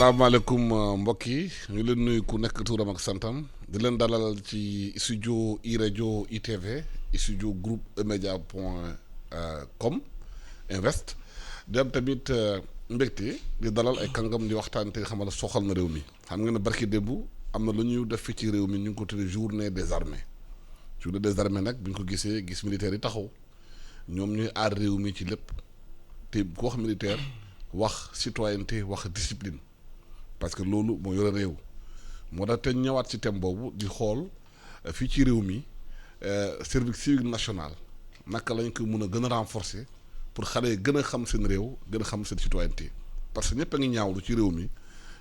salaamaaleykum mbokk yi ñu leen nuyu ku nekk tuuram ak santam di leen dalal ci studio iRadio ITV studio groupe emedia point com invest di am tamit mbégte di dalal ay kàngam di waxtaan te xamal soxal na réew mi xam nga ne barki démb am na lu ñuy def fii ci réew mi ñu ngi ko tuddee journée des armées nag bi ñu ko gisee gis militaires yi taxaw ñoom ñuy aar réew mi ci lépp te ku wax militaire wax citoyenneté wax discipline parce que loolu moo yore réew moo tax te ñëwaat ci thème boobu di xool fii ci réew mi service civique national naka lañ ko mën a gën a renforcer pour xale yi gën a xam seen réew gën a xam seen citoyenneté parce que ñëpp a ngi ñaawlu ci réew mi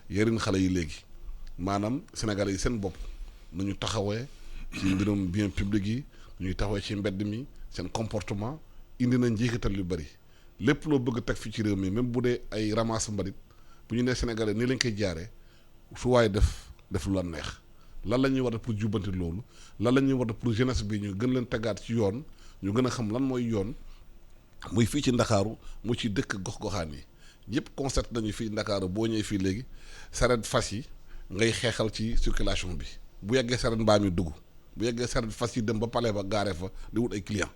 yarin xale yi léegi maanaam sénégalais yi seen bopp nañu taxawee ci mbirum bien public yi ñuy taxawee ci mbedd mi seen comportement indi na njeexital yu bari lépp loo bëgg teg fii ci réew mi même bu dee ay ramasse mbalit bu ñu nee sénégalais nii lañ koy jaaree su waaye def lu la neex lan la ñuy war a pour jubbanti loolu lan la ñuy war a pour jeunesse bi ñu gën leen tegaat ci yoon ñu gën a xam lan mooy yoon muy fii ci ndakaaru mu ci dëkk gox-goxaan yi yëpp concept nañu fii ndakaaru boo ñëwee fii léegi saret fas yi ngay xeexal ci circulation bi bu yeggee saret mbaam yi dugg bu yeggee saret fas yi dem ba palais ba gaare fa di wut ay client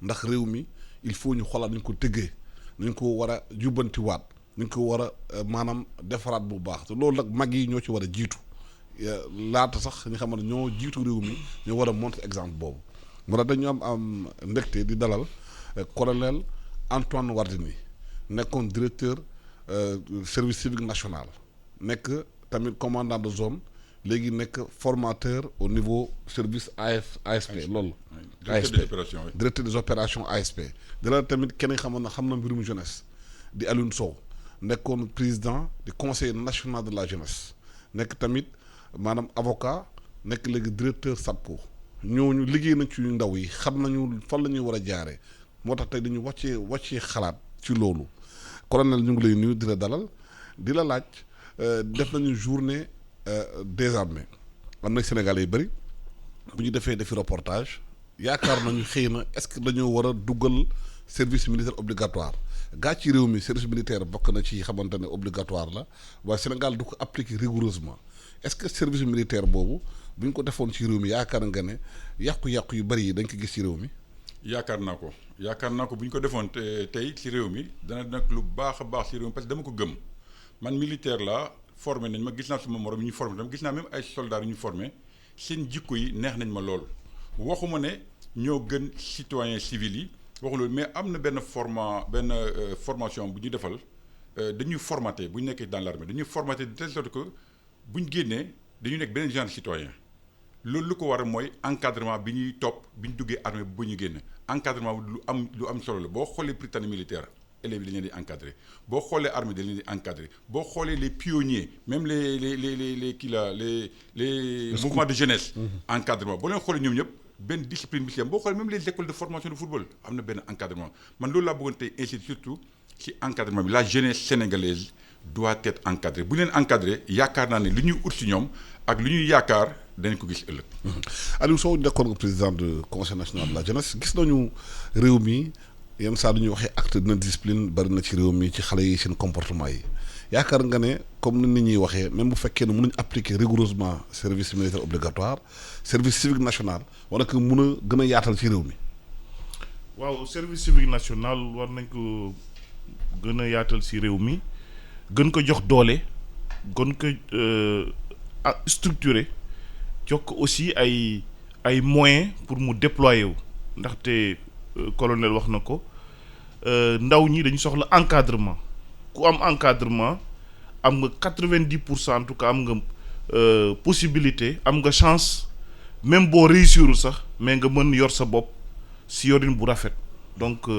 ndax réew mi il faut ñu xoolaat nañ ko tëggee nañ ko war a jubbantiwaat nañ ko war a maanaam defaraat bu baax te loolu nag mag yi ñoo ci war a jiitu laata sax ñu xam ne ñoo jiitu réew mi ñoo war a montrer exemple boobu moo tax dañu am mbégte di dalal colonel Antoine Wardini nekkoon directeur service civique national nekk tamit commandant de zone léegi nekk formateur au niveau service ASP loolu directeur des opérations ASP dala tamit kenn xam na mbirum jeunesse di Alioune Sow nekkoon président du conseil national de la jeunesse nekk tamit maanaam avocat nekk léegi directeur SAPCO ñooñu liggéey nañ ci ndaw yi xam nañu fan la ñuy war a jaaree moo tax tey dañu wàccee xalaat ci loolu colonel ñu ngi lay nuyu di la dalal di la laaj def nañu journée des armées am na Sénégalais yu bëri bu ñu defi reportage yaakaar nañu xëy na est-ce que dañoo war a duggal service militaire obligatoire gaa ci réew mi service militaire bokk na ci xamante ne obligatoire la waaye Sénégal du ko appliquer rigoureusement est-ce que service militaire boobu bu ñu ko defoon ci réew mi yaakaar nga ne yàqu-yàqu yu bëri yi dañ ko gis ci réew mi. yaakaar naa ko bu ñu ko defoon tey ci réew mi dana nag lu baax a baax ci réew mi parce que dama ko gëm man militaire la formé nañ ma gis naa suma morom yi ñu formé tam gis naa même ay soldats yu ñu formé seen jikko yi neex nañ ma lool waxuma ne ñoo gën citoyen civil yi waxu loolu mais am na benn formation bu ñu defal dañuy formaté bu ñu nekkee dans l'armée dañuy formaté de telle sorte que bu ñu génnee dañu nekk beneen genre citoyen loolu lu ko war a mooy encadrement bi ñuy topp bi ñu duggee armée bu ñu génne encadrement lu am solo la boo xoolee prytanée militaire élèves yi dañu leen di encadré boo xoolee armée dañu leen di encadré boo xoolee les pionniers même les mouvements de jeunesse encadrement boo leen xoolee ñoom ñëpp benn discipline bi ci am boo xoolee même les écoles de formation de football am na benn encadrement man loolu laa bëggoon tey inciter surtout ci encadrement bi la jeunesse sénégalaise doit être encadrée bu leen encadré yaakaar naa ne li ñuy ut si ñoom ak li ñuy yaakaar dañ ko gis ëllëg. Aliou Sow nekkoon nga président du conseil national de la jeunesse gis nañu réew mi yenn saa du ñuy waxee acte de discipline bari na ci réew mi ci xale yi seen comportement yi yaakaar nga ne comme ni nit ñuy waxee même bu fekkee ne mënuñ appliquer rigoureusement service militaire obligatoire service civique national wala que mun a gën a yaatal ci réew mi. waaw service civique national war nañ ko gën a yaatal ci réew mi gën ko jox doole gën ko structuré jox ko aussi ay moyens pour mu déployer wu ndaxte colonel wax na ko ndaw ñi dañu soxla encadrement ku am encadrement am nga 90% en tout cas am nga possibilité am nga chance même boo réussirul sax mais nga mën yor sa bopp si yorin bu rafet donc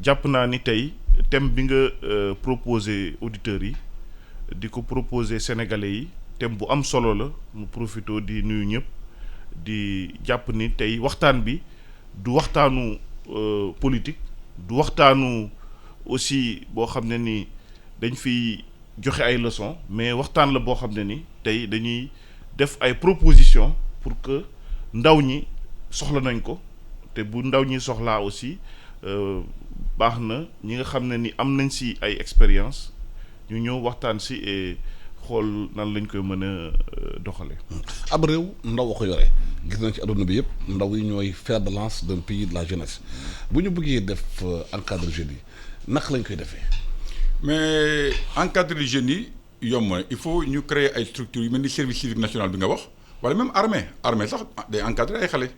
jàpp naa ni tey thème bi nga proposé auditeurs yi di ko proposé sénégalais yi thème bu am solo la mu profité di nuyu ñëpp di jàpp ni tey waxtaan bi du waxtaanu politique du waxtaanu aussi boo xam ne ni dañ fiy joxe ay leçons mais waxtaan la boo xam ne ni tey dañuy def ay propositions pour que ndaw ñi soxla nañ ko te bu ndaw ñi soxlaa aussi baax na ñi nga xam ne ni am nañ si ay expérience ñu ñëw waxtaan si et xool nan lañ koy mën a doxale ab réew ndaw a ko yore gis nañ ci adduna bi yëpp ndaw yi ñooy fer de lance d'un pays de la jeunesse bu ñu bëggee def encadre jeunes yi naka lañ koy defee. mais encadrer jeunes yi yomb na il faut ñu créer ay structures yu mel ni service civique national bi nga wax wala même armée sax day encadrer ay xale.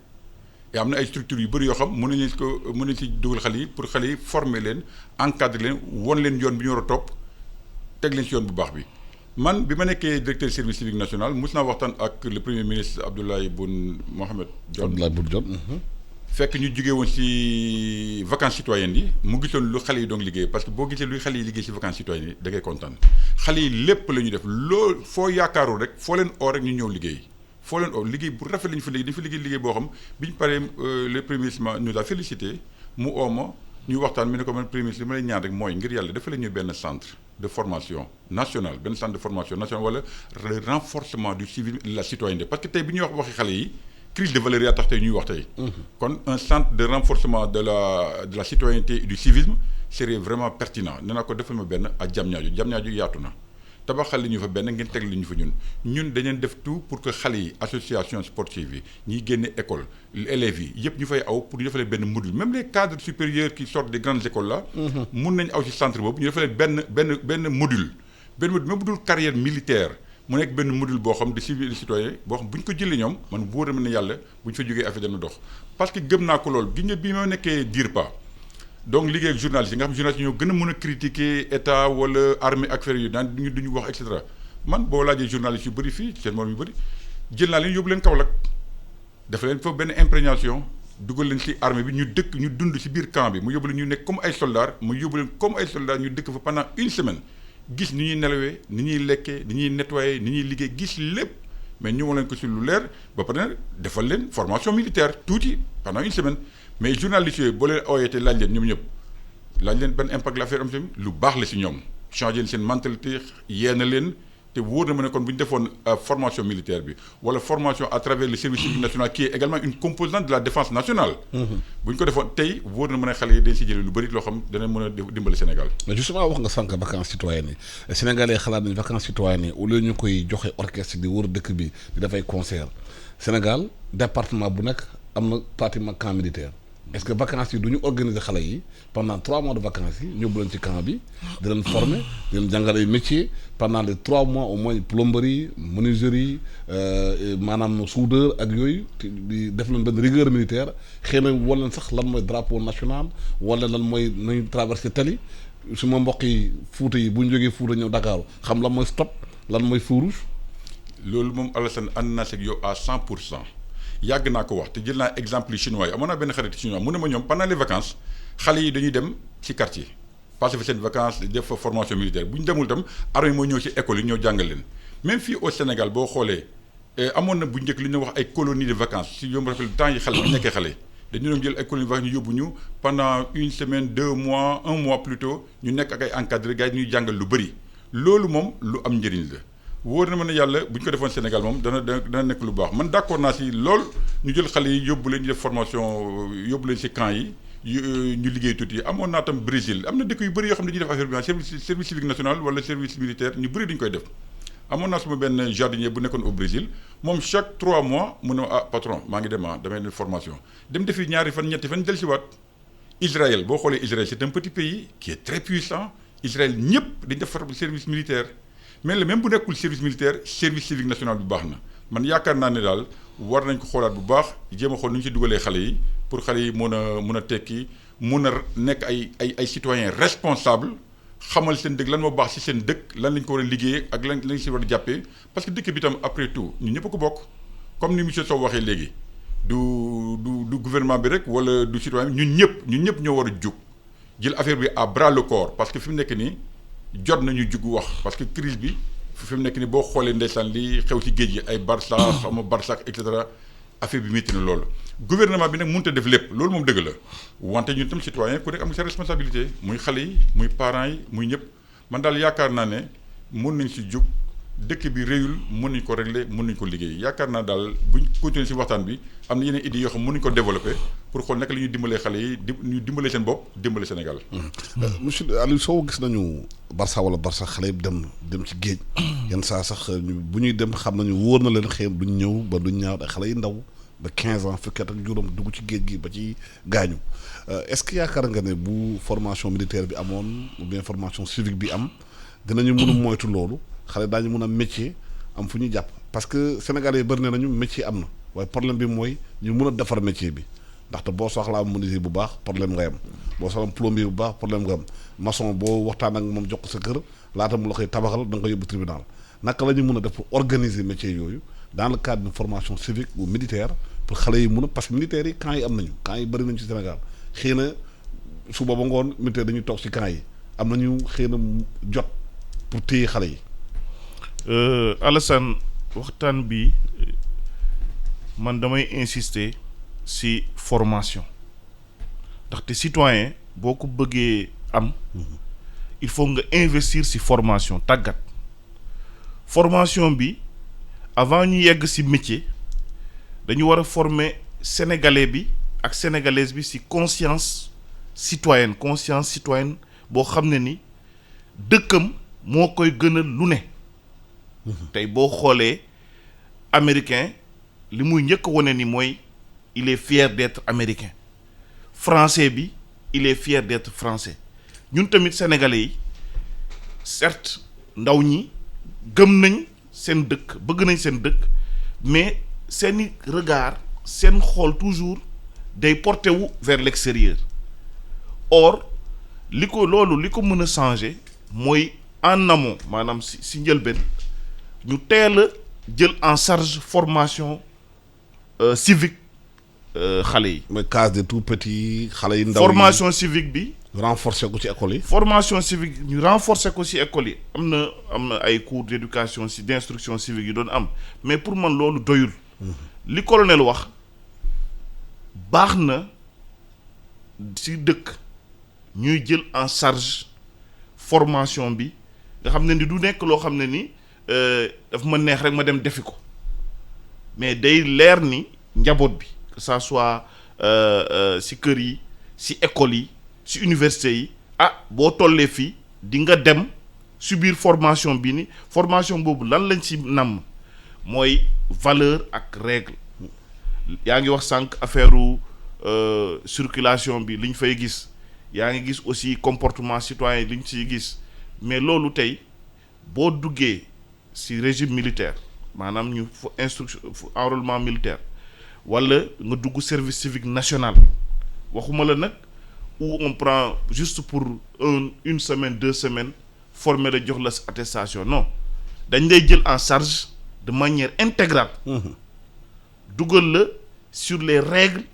et am na ay structures yu bëri yoo xam mën nañ si dugal xale yi pour xale yi former leen encadrer leen won leen yoon bi ñu war a topp teg leen si yoon bu baax bi. man bi ma nekkee directeur service civique national mus naa waxtaan ak le premier ministre Abdoulaye Boun Mohamed Dionne. fekk ñu jógee woon ci vacances citoyennes yi mu gisoon lu xale yi doon liggéey parce que boo gisee luy xale yi liggéey ci vacances citoyennes yi da ngay kontaan xale yi lépp la ñu def loolu foo yaakaarul rek foo leen oo rek ñu ñëw liggéey foo leen oo liggéey bu rafet la ñu fa liggéey dañu fa liggéey boo xam bi ñu paree le premier ministre nous a félicité mu oo ma ñu waxtaan mi ne ko man premier ministre li ma lay ñaan rek mooy ngir yàlla dafa la ñuy benn centre de formation nationale benn centre de formation nationale wala le renforcement du civisme et de la citoyenneté parce que tey bi ñuy wax waxi xale yi crise de valeurs yaa tax tey ñuy wax tey. kon un centre de renforcement de la citoyenneté et du civisme serait vraiment pertinent nee naa ko defal ma benn ak Diamniadio yaatu na tabaxal li ñu fa benn ngeen teg li ñu fa ñun dañeen def tout pour que xale yi association sportive yi ñiy génne école élèves yi yëpp ñu fay aw pour ñu defalee benn module même les cadres supérieurs qui sortent des grandes écoles là. mun nañ aw ci centre boobu ñu defalee benn module même bu dul carrière militaire. mu nekk benn module boo xam de civil citoyen boo xam bu ñu ko jëlee ñoom man wóor na ne yàlla bu ñu fa jógee affaire dana dox parce que gëm naa ko lool gi nga bi ma nekkee DIRPA donc liggéey ak journaliste yi nga xam journaliste yi ñoo gën a mën a critiquer état wala armée ak affaire yu daan duñu wax et cetera man boo laajee journaliste yu bëri fii seen morom yu bëri jël naa leen yóbbu leen Kaolack dafa leen foofu benn imprégnation dugal leen ci armée bi ñu dund ci biir camp bi mu yóbbu leen ñu nekk comme ay soldats mu yóbbu leen comme ay soldats ñu dëkk fa pendant une semaine gis ni ñuy nelawee ni ñuy lekkee ni ñuy nettoyer ni ñuy liggéey gis lépp mais ñu leen ko ci lu leer ba pare defal leen formation militaire tuuti pendant une semaine mais journalistes yooyu boo leen ooyee te laaj leen ñoom ñëpp laaj leen ban impact la affaire am tamit lu baax la ci ñoom changer leen seen mentalité yee na leen te wóor na ma ne kon bu ñu defoon formation militaire bi wala formation à travers le service civique national qui est également une composante de la défense nationale. bu ñu ko defoon tey wóor na ma ne xale yi dañ si jëlee lu bëri loo xam dana mën a dimbali Sénégal. mais justement wax nga sànq vacances citoyennes yi Sénégalais xalaat nañ vacances citoyennes yi au lieu ñu koy joxe orchestre di wër dëkk bi di dafay concert Sénégal département bu nekk am na pratiquement camp militaire. est-ce que vacances yi du ñu organiser xale yi pendant 3 mois de vacances yi ñóbbu leen ci camp bi di leen former di leen jàngal ay métiers pendant les 3 mois au moins plomberie menuiserie maanaam soudeur ak yooyu di def leen benn rigueur militaire xëy na wan leen sax lan mooy drapeau national wala lan mooy nañu traversé tali su ma mbokk yi Fuuta yi bu ñu jógee Fuuta ñëw Dakar xam lan mooy stop lan mooy feu rouge. loolu moom Alassane ànd naa seeg yow à 100%. yàgg naa ko wax te jël naa exemple yi chinois yi amoon naa benn xarit chinois mu ne ma ñoom pendant les vacances xale yi dañuy dem ci quartier passer fa seen vacances def fa formation militaire bu ñu demul itam armée moo ñëw ci école yi ñëw jàngal leen même fii au Sénégal boo xoolee amoon na bu njëkk li ñuy wax ay colonies de vacances si yomb rappel temps yi xale bu nekkee xale dañu doon jël ay colonies de vacances ñu yóbbu ñu pendant une semaine 2 mois 1 mois plutôt ñu nekk ak ay encadré gars yi ñuy jàngal lu bëri loolu moom lu am njëriñ la. wóor na ma ne yàlla bu ñu ko defoon Sénégal moom dana nekk lu baax man d'accord naa si lool ñu jël xale yi yóbbu leen ñu def formation yóbbu leen si camp yi ñu liggéey tuuti amoon naa tam Brésil am na dëkk yu bëri yoo xam ne dañuy def affaire bi service civique national wala service militaire ñu bëri dañu koy def amoon naa suma benn jardinier bu nekkoon au Brésil moom chaque 3 mois mu ne patron maa ngi dem damay def formation dem defi ñaari fan ñetti fan dellusiwaat Israël boo xoolee Israël c'est un petit pays qui est très puissant Israël ñëpp dañu def service militaire mais le même bu nekkul service militaire service civique national bi baax na man yaakaar naa ne daal war nañ ko xoolaat bu baax jéem a xool nu ñu ci dugalee xale yi pour xale yi mun a tekki mun a nekk ay citoyens responsables xamal seen dëkk lan moo baax ci seen dëkk lan lañ ko war a liggéeyee ak lan lañ si war a jàppee parce que dëkk bi tam après tout ñun ñëpp a ko bokk comme ni monsieur Sow waxee léegi du gouvernement bi rek wala du citoyen bi ñun ñëpp ñoo war a jóg jël affaire bi à bras le corps parce que fi mu nekk nii. jot nañu jug wax parce que crise bi fi mu nekk ni boo xoolee ndeysaan li xew ci géej gi ay Barça xama Barça et cetera affaire bi métti na loolu gouvernement bi nag mënut a def lépp loolu moom dëgg la wante ñun tam citoyen ku nekk am nga sa responsabilité muy xale yi muy parents yi muy ñëpp man daal yaakaar naa ne mën nañ si jug dëkk bi réyul mën nañ ko régler mën nañ ko liggéey yaakaar naa daal buñ continuer si waxtaan bi am na yeneen idées yoo xam mën nañ ko développer pour xool naka la ñuy dimbalee xale yi ñu dimbalee seen bopp dimbale Sénégal. monsieur Aliou Sow gis nañu Barça wala Barça xale yi dem ci géej. yenn saa sax bu ñuy dem xam nañu wóor na leen xëy duñ ñëw ba duñ ñaaw xale yi ndaw ba 15 ans fukki at ak juróom dugg ci géej gi ba ci gaañu est-ce que yaakaar nga ne bu formation militaire bi amoon ou bien formation civique bi am dinañu mën a moytu loolu xale daañu mën a métier am fu ñu jàpp parce que Sénégalais yi bëri nañu métier am na waaye problème bi mooy ñu mën a defar métier bi. ndaxte boo soxlaa menuisier bu baax problème nga am boo soxlaa plombier bu baax problème nga am maçon boo waxtaan ak moom jox ko sa kër laata mu la koy tabaxal da nga koy yóbbu tribunal naka la ñu mën a def pour organiser métier yooyu dans le cadre d'une formation civique ou militaire pour xale yi mën a parce que militaires yi camps yi am nañu camps yi bëri nañu ci Sénégal xëy na suba ba ngoon militaire dañuy toog ci camps yi am nañu xëy na jot pour téye xale yi. Alassane waxtaan bi man damay insister. ci formation ndaxte citoyen boo ko bëggee am il faut nga investir ci formation tàggat formation bi avant ñu yegg ci métier dañu war a former sénégalais bi ak sénégalaise bi ci conscience citoyenne boo xam ne ni dëkkam moo koy gënal lu ne tey boo xoolee américain li muy njëkk wone ni mooy il est fier d'être américain français bi il est fier d'être français ñun tamit sénégalais yi certes ndaw ñi gëm nañ seen dëkk bëgg nañ seen dëkk mais seeni regard seen xool toujours day porté wu vers l'extérieur or li ko mën a changer mooy en amont maanaam si njëlbeen ñu teel a jël en charge formation civique xale yi. mooy case des tout petits xale yi ndaw formation civique bi. renforcer ko ci école yi. formation civique ñu renforcer ko ci école yi am na ay cours d'éducation d'instruction civique yu doon am mais pour man loolu doyul. li colonel wax baax na ci dëkk ñuy jël en charge formation bi nga xam ne ni du nekk loo xam ne ni daf ma neex rek ma dem defi ko mais day leer ni njaboot bi. que ça soit ci kër yi ci école yi ci université yi boo tollee fii di nga dem subir formation bi ni formation boobu lan lañ ci namm mooy valeur ak règle yaa ngi wax sànq affaire circulation bi li ñu fay gis yaa ngi gis aussi comportement citoyen li ñu ciy gis mais loolu tey boo duggee ci régime militaire maanaam ñu instruction enrôlement militaire wala nga dugg service civique national waxuma la nag où on prend juste pour une semaine 2 semaines former la jox la attestation non dañ lay jël en charge de manière intégrale dugal la sur les règles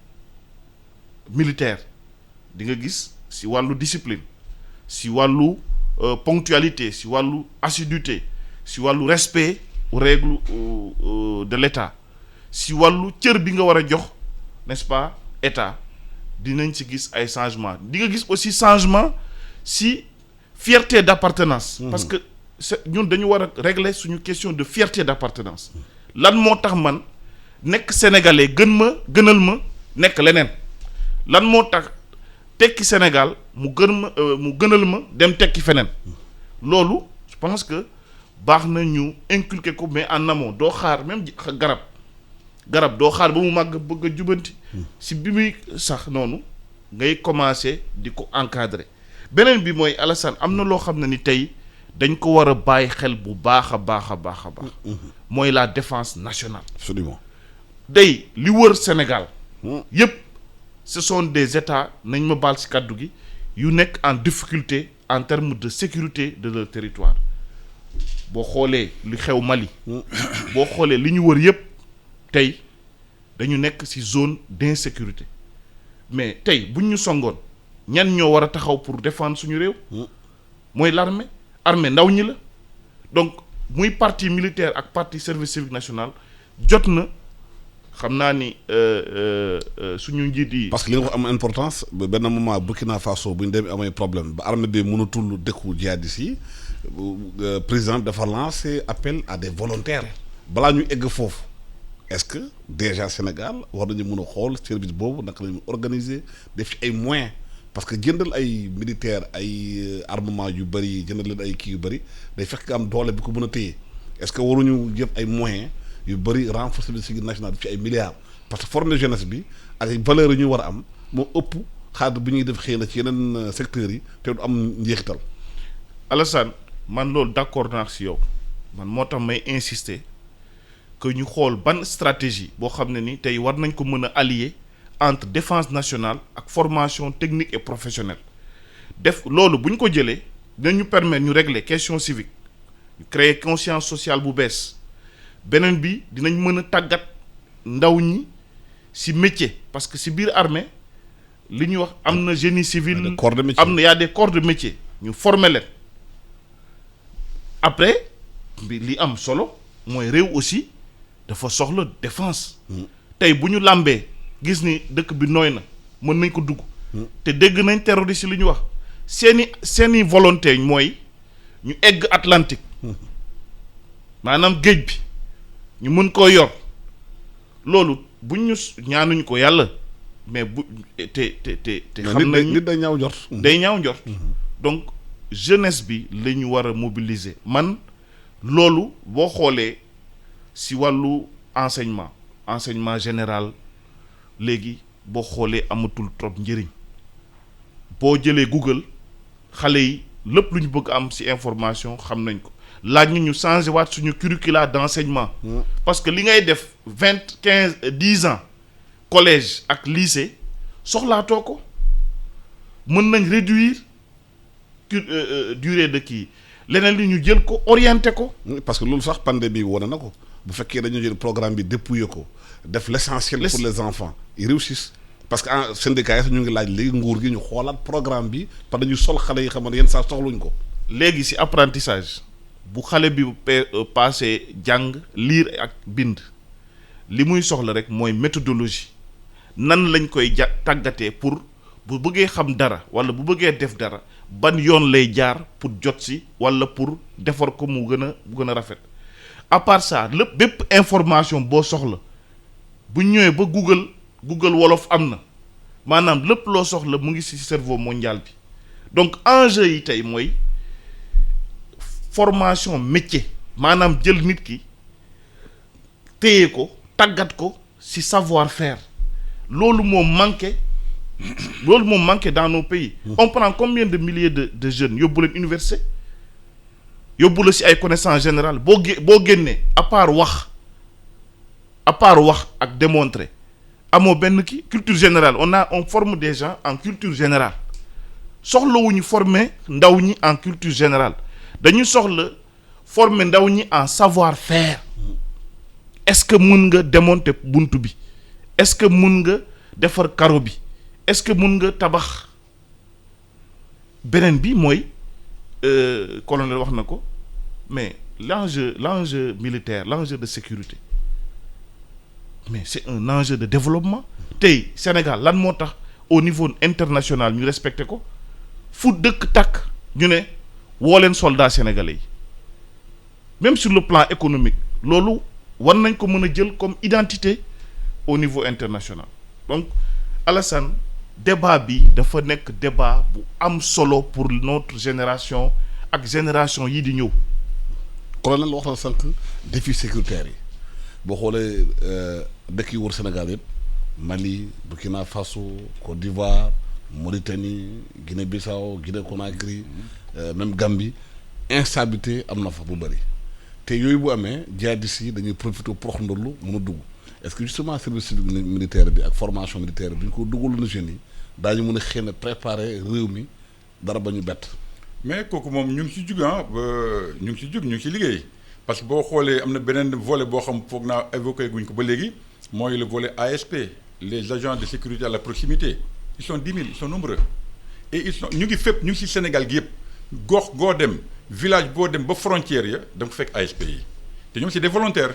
militaires di nga gis ci wàllu discipline ci wàllu ponctualité ci wàllu assiduité ci wàllu respect aux règles de l'État si wàllu cër bi nga war a jox n'est-ce pas état dinañ ci gis ay changement di nga gis aussi changement si fierté d'appartenance parce que ñun dañu war a régler suñu question de fierté d'appartenance lan moo tax man nekk sénégalais gënal ma nekk leneen lan moo tax tekki Sénégal mu gënal ma dem tekki feneen loolu je pense que baax na ñu inculquer ko mais en amont doo xaar même garab doo xaar ba mu màgg bëgg a jubanti si bi muy sax noonu ngay commencer di ko encadrer beneen bi mooy Alassane am na loo xam ne ni tey dañ ko war a bàyyi xel bu baax a baax mooy la défense nationale. Absolument. day li wër Sénégal yépp ce sont des états nañ ma baal ci kàddu gi yu nekk en difficulté en termes de sécurité de leur territoire boo xoolee li xew Mali boo xoolee li ñu wër yépp tey dañu nekk ci zone d'insécurité mais tey buñ ñu songoon ñan ñoo war a taxaw pour défendre suñu réew mooy armée ndaw ñi la donc muy parti militaire ak parti service civique national jot na xam naa ni suñu njiit yi. parce que li nga ko am importance benn moment Burkina Faso bu ñu demee amay problème ba armée bi mënatul dëkku jihadistes yi président dafa lancé appel à des volontaires balaa ñu egg foofu est-ce que déjà Sénégal war nañu mën a xool service boobu naka la ñu organiser def ci ay moyens parce que jëndal ay militaires ay armement yu bëri jëndal leen ay kii yu bëri day fekk nga am doole bi ko mën a téye est-ce que waruñu jëf ay moyens yu bëri renforcer le sécurité nationale def ci ay milliards parce que former jeunesse bi ak ay valeurs yi ñu war a am moo ëpp xaalis bi ñuy def xëy na ci yeneen secteurs yi te du am njeexital. Alassane man loolu d'accord naa si yow man moo tax may insister que ñu xool ban stratégie boo xam ne ni tey war nañ ko mën a allier entre défense nationale ak formation technique et professionnelle def loolu bu ñu ko jëlee dinañu permettre ñu régler question civique ñu créer conscience sociale bu bees beneen bi dinañ mën a tàggat ndaw ñi ci métier parce que ci biir armée li ñuy wax am na génie civil am na y a des corps de métier ñu former leen après bi li am solo mooy réew aussi dafa soxla défense tey bu ñu làmbee gis ni dëkk bi nooy na mën nañ ko dugg te dégg nañ terroriste li ñu wax seeni volonté mooy ñu egg Atlantique maanaam géej bi ñu mën koo yor loolu buñ ñu ñaanuñ ko yàlla mais bu te xam nañ nit day ñaaw njort day ñaaw njort donc jeunesse bi la ñu war a mobiliser man loolu boo xoolee si wàllu enseignement général léegi boo xoolee amatul trop njëriñ boo jëlee Google xale yi lépp lu ñu bëgg am ci information xam nañ ko laaj ñu changer waat suñu curricula d'enseignement parce que li ngay def 10 ans collège ak lycée soxlaatoo ko mën nañ réduire durée de kii leneen li ñu jël ko orienté ko. parce que loolu sax pandémie bi wane na ko bu fekkee dañu jël programme bi dépouiller ko def l'essentiel pour les enfants ils réussissent parce que en syndicat yi ñu ngi laaj léegi nguur gi ñu xoolaat programme bi parce que dañu sol xale yi xam ne yenn saa soxluñ ko. léegi ci apprentissage bu xale bi passé jàng lire ak bind li muy soxla rek mooy méthodologie nan lañ koy tàggatee pour bu bëggee xam dara walla bu bëggee def dara ban yoon lay jaar pour jot ci walla pour defar ko mu gën a rafet à part ça lépp bépp information boo soxla bu ñëwee ba Google wolof am na maanaam lépp loo soxla mu ngi ci cerveau mondial bi donc enjeu yi tey mooy formation métier maanaam jël nit ki téye ko tàggat ko ci savoir-faire loolu moo manqué dans nos pays. On prend combien de milliers de jeunes yóbbu leen université yóbbu la ci ay connaissances générales boo génnee à part wax ak démontrer amoo benn kii culture générale on forme des gens en culture générale soxlawuñu former ndaw ñi en culture générale dañu soxla former ndaw ñi en savoir-faire est-ce que mun nga démonter buntu bi est-ce que mun nga defar carreau bi est-ce que mun nga tabax beneen bi mooy colonel wax na ko mais l'enjeu militaire l'enjeu de sécurité mais c'est un enjeu de développement tey Sénégal lan moo tax au niveau international ñu respecté ko fu dëkk takk ñu ne woo leen soldats sénégalais yi même sur le plan économique loolu war nañ ko mën a jël comme identité au niveau international donc Alassane débat bi dafa nekk débat bu am solo pour notre génération ak génération yi di ñëw. colonel wax na sànq défi sécuritaire yi boo xoolee dëkk yi wër Sénégal yëpp Mali Burkina Faso Côte d'Ivoire Mauritanie Guinée-Bissau Guinée-Conakry même Gambie instabilité am na fa bu bëri te yooyu bu amee jihadistes yi dañuy profité prox ndollu mën a dugg est-ce que justement service civique militaire bi ak formation militaire bi ñu ko dugalu na jeunes yi daañu mën a xëy na préparer réew mi dara ba ñu bett. mais kooku moom ñu ngi ci jug ñu ngi ci liggéey parce que boo xoolee am na beneen volet boo xam foog naa évoqué guñ ko ba léegi mooy le volet ASP les agents de sécurité à la proximité ils sont 10 000 ils sont nombreux et ñu ngi fépp ñu ngi ci Sénégal gi yëpp gox goo dem village boo dem ba frontière ya da nga fekk ASP yi te ñoom c'est des volontaires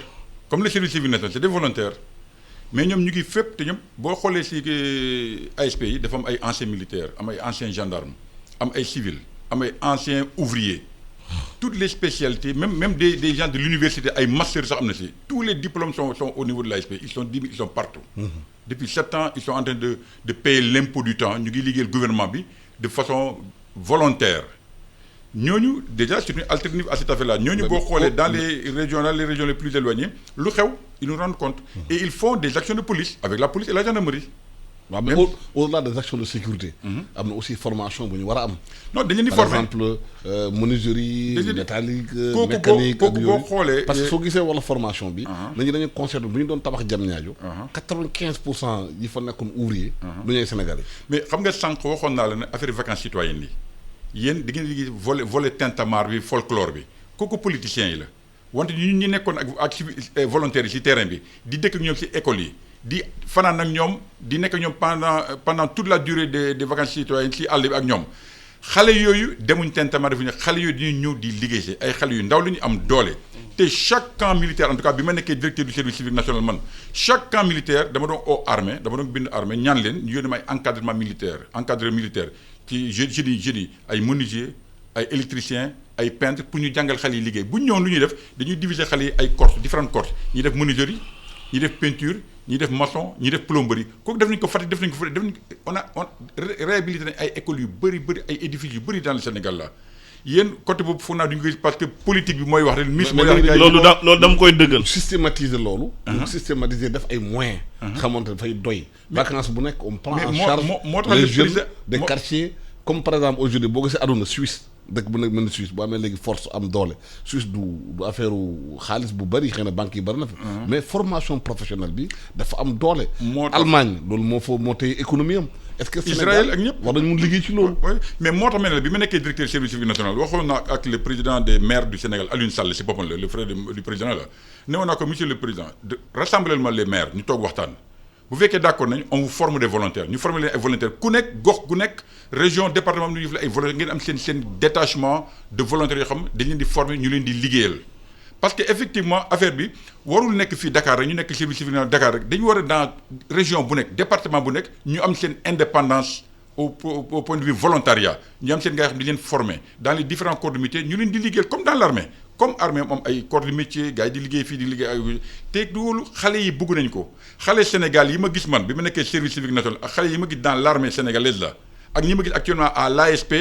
comme le service civil national c'est des volontaires mais ñoom ñu ngi fépp te ñoom boo xoolee ci ASP yi dafa am ay anciens militaires am ay anciens gendarmes am ay civils am ay anciens ouvriers toutes les spécialités même des gens de l'université ay master sax am na si tous les diplômes sont au niveau de l'ASP ils sont partout. Depuis 7 ans ils sont en train de payer l'impôt du temps ñu ngi liggéeyal gouvernement bi de façon volontaire. ñooñu déjà c'est une alternative à cette affaire-là ñooñu boo xoolee dans les régions les plus éloignées lu xew ils nous rendent compte et ils font des actions de police avec la police et la gendarmerie. waaw mais au-delà des actions de sécurité. am na aussi formation bu ñu war a am. non dañu leen di former par exemple menuiserie métallique mécanique ak boo xoolee parce que soo gisee wala formation bi. nañu dañuy constater bu ñu doon tabax Diamniadio. 95% yi fa nekkoon ouvrier. du ñuy Sénégalais. mais xam nga sànq waxoon naa la ne affaire vacances citoyennes yi yéen di ngeen liggéey volet tintamarre bi folklore bi kooku politiciens yi la wante ñi nekkoon ak volontaires yi ci terrain bi di dëkk ak ñoom ci école yi di fanaan ak ñoom di nekk ak ñoom pendant toute la durée des vacances citoyennes ci àll bi ak ñoom xale yooyu demuñ tintamarre defuñu xale yooyu dañuy ñëw di liggéey ci ay xale yu ndaw la ñu am doole te chaque camp militaire en tout cas bi ma nekkee directeur du service civique national man chaque camp militaire dama doon armée dama doon bind armée ñaan leen ñu yónnee ma ay encadrement militaire ci jeudi ay menuisier ay électricien ay peintre pour ñu jàngal xale yi liggéey bu ñu ñëwoon lu ñuy def dañuy diviser xale yi ay corps différentes corps ñi def menuiserie ñi def peinture ñi def maçon ñi def plomberie kooku def nañ ko Fatick def nañ on réhabilité nañ ay écoles yu bëri ay édifices yu bëri dans le Sénégal là yéen côté boobu foog naa duñu gis parce que politique bi mooy wax rek. loolu dama koy dëggal. systématiser loolu. systématiser def ay moyens. xamante dafay doy. vacances bu nekk on prend en charge les jeunes des quartiers comme par exemple aujourd'hui boo gisee àdduna Suisse dëkk bu nekk mel ni Suisse bu amee léegi force am doole Suisse du affaire xaalis bu bëri xëy na banques yi bëri na fi. mais formation professionnelle bi dafa am doole. Allemagne loolu moo tey économie am. est-ce que Israël ak ñëpp war nañu mun liggéey ci loolu. mais moo tax ma ne la bi ma nekkee directeur service civique national waxoon naa ak le président des maires du Sénégal Alioune Sall si boppam la le frère du président la ne woon naa ko monsieur le président rassemblez-moi les maires ñu toog waxtaan bu fekkee d'accord nañ on vous forme des volontaires ñu former leen ay volontaires ku nekk gox gu nekk région département bi ñu def la ay volontaires ngeen am seen détachement de volontaires yoo xam dañ leen di former ñu leen di liggéeyal. parce que effectivement affaire bi warul nekk fii Dakar rek ñu nekk service civique Dakar rek dañu war a dans région bu nekk département bu nekk ñu am seen indépendance au point de vue volontariat ñu am seen gars yoo xam ne di leen former dans les différents corps de métier ñu leen di liggéeyal comme dans l'armée comme armée moom ay corps de métier gars yi di liggéey fii di liggéey ay te loolu xale yi bëgg nañ ko xale Sénégal yi ma gis man bi ma nekkee service civique national ak xale yi ma gis dans l'armée sénégalaise la ak ñi ma gis actuellement à l'ASP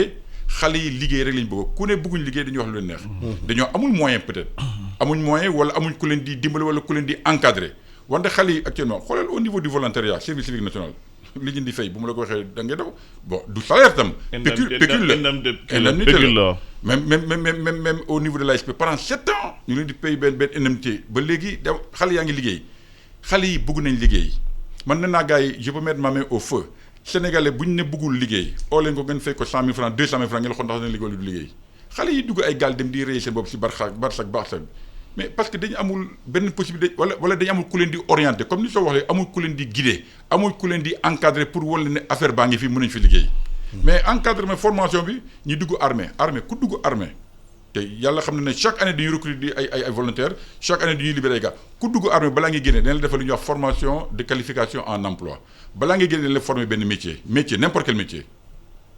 xale yi liggéey rek lañ bëgg ku ne bëgguñ liggéey dañuy wax lu leen neex dañoo amul moyen peut-être amuñ moyen wala amuñ ku leen di dimbali wala ku leen di encadrer wante xale yi actuellement xoolal au niveau du volontariat service civique national li ñu di fay bu ma la ko waxee da ngay daw bon du salaire tam. pécule la même au niveau de l'ASP pendant 7 ans ñu leen di paye benn indemnité ba léegi da xale yaa ngi liggéey xale yi bëgg nañ liggéey man nee naa gars yi je peux mettre ma main au feu sénégalais bu ñu ne bëggul liggéey oo leen ko ngeen fay ko 100 000 francs 200 000 francs ngeen xool ndax dina liggéey wala du liggéey xale yi dugg ay gaal dem di rey seen bopp si barsak mais parce que dañu amul benn possibilité wala dañu amul ku leen di orienter comme ni soo waxee amul ku leen di guider amul ku leen di encadrer pour wala ne affaire baa ngi fi mën nañu fi liggéey mais encadrement formation bi ñu dugg armée ku dugg armée te yàlla xam ne chaque année dañuy recruter ay volontaires chaque année dañuy libérer ay gars ku dugg armée balaa ngay génne dañ la defal lu ñuy wax formation de qualification en emploi balaa ngay génne dañ la former benn métier n'importe quel métier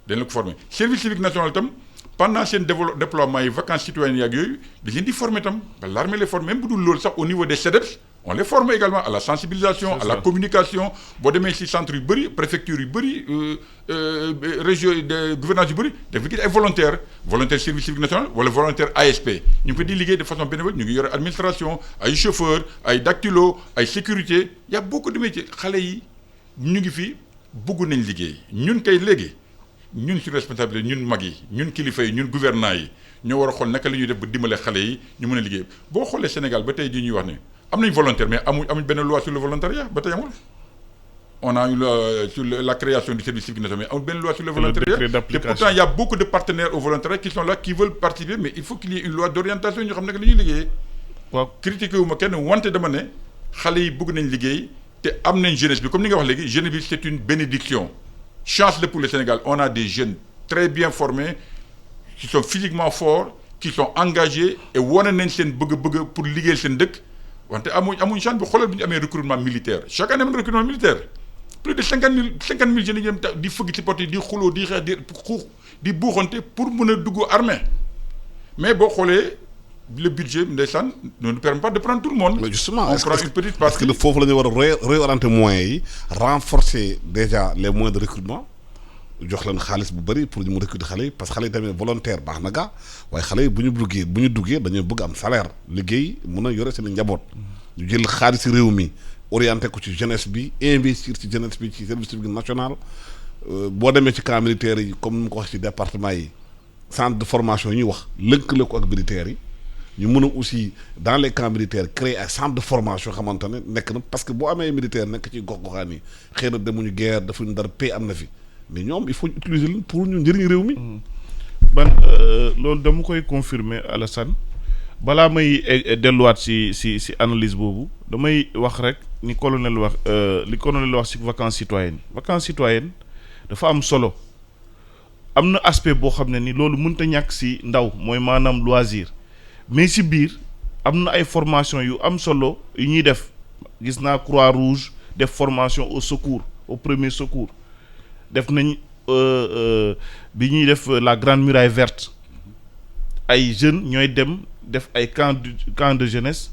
dañ la ko former service civique national itam pendant seen déploiement yi vacances citoyennes yaag yooyu dañ leen di former itam l'armée les forme même bu dul loolu sax au niveau des CEDEPS on les forme également à la sensibilisation à la communication boo demee ci centre yu bëri préfecture yu bëri région de gouvernance yu bëri dafa gis ay volontaire service civique national wala volontaire ASP ñu ngi ko di liggéey de façon bénévole ñu ngi yore administration ay chauffeur ay dactylo ay sécurité y a beaucoup de métiers xale yi ñu ngi fi bëgg nañ liggéey ñun kay léegi ñun ci responsabilité ñun mag yi ñun kilifa yi ñun gouvernants yi ñoo war a xool naka la ñuy def ba dimbale xale yi ñu mën a liggéey boo xoolee Sénégal ba tey jii ñuy wax ne am nañ volontaire mais amuñ benn loi sur le volontariat ba tey amul on a une loi sur la création du service civique national mais amul benn loi sur le volontariat et pourtant il y a beaucoup de partenaires au volontariat qui sont là qui veulent participer mais il faut qu'il y ait une loi d'orientation ñu xam naka la ñuy liggéeyee waaw critiqué wu ma kenn wante dama ne xale yi bëgg nañ liggéey te am nañ jeunesse bi comme ni nga wax léegi jeunesse bi c'est une bénédiction chance pour le Sénégal on a des jeunes très bien formés qui sont physiquement forts qui sont engagés et wane nañ seen bëgg-bëgg pour liggéeyal seen dëkk wante amuñ chance bi xoolal bu ñu amee recrutement militaire chaque année am recrutement militaire plus de 50 000 jeunes yi dem di fëgg ci porte yi di xuloo di xeex di buuxante pour mën a dugg armée mais boo xoolee le budget ndeysaan ne nous permet pas de prendre tout le monde. mais justement on prend une petite parce que partie. foofu la ñu war a réorienter moyens yi renforcer déjà les moyens de recrutement jox leen xaalis bu bëri pour ñu mu recruter xale yi parce que xale yi tamit volontaire baax na gaa waaye xale yi bu ñu duggee dañoo bëgg am salaire liggéey mun a yore seen njaboot. ñu jël xaalis réew mi orienté ko ci jeunesse bi investir ci jeunesse bi ci service civique national boo demee ci camp militaire yi comme ni mu ko wax ci département yi centre de formation yi ñuy wax lëkkale ko ak militaires yi. ñu mën a aussi dans les camps militaires créer ay centre de formation xamante ne nekk na parce que boo amee militaire nekk ci gox-goxaan yi xëy na demuñu guerre defuñu dara paix am na fi mais ñoom il faut ñu utiliser leen pour ñu njëriñ réew mi. Loolu dama koy confirmer Alassane balaa may delluwaat si analyse boobu damay wax rek ni colonel wax li colonel wax si vacances citoyennes dafa am solo am na aspect boo xam ne ni loolu mënta ñàkk si ndaw mooy maanaam loisir. mais si biir am na ay formation yu am solo yu ñuy def gis naa Croix-Rouge def formation au secours au premier secours def nañ bi ñuy def la grande muraille verte ay jeunes ñooy dem def ay camp de jeunesse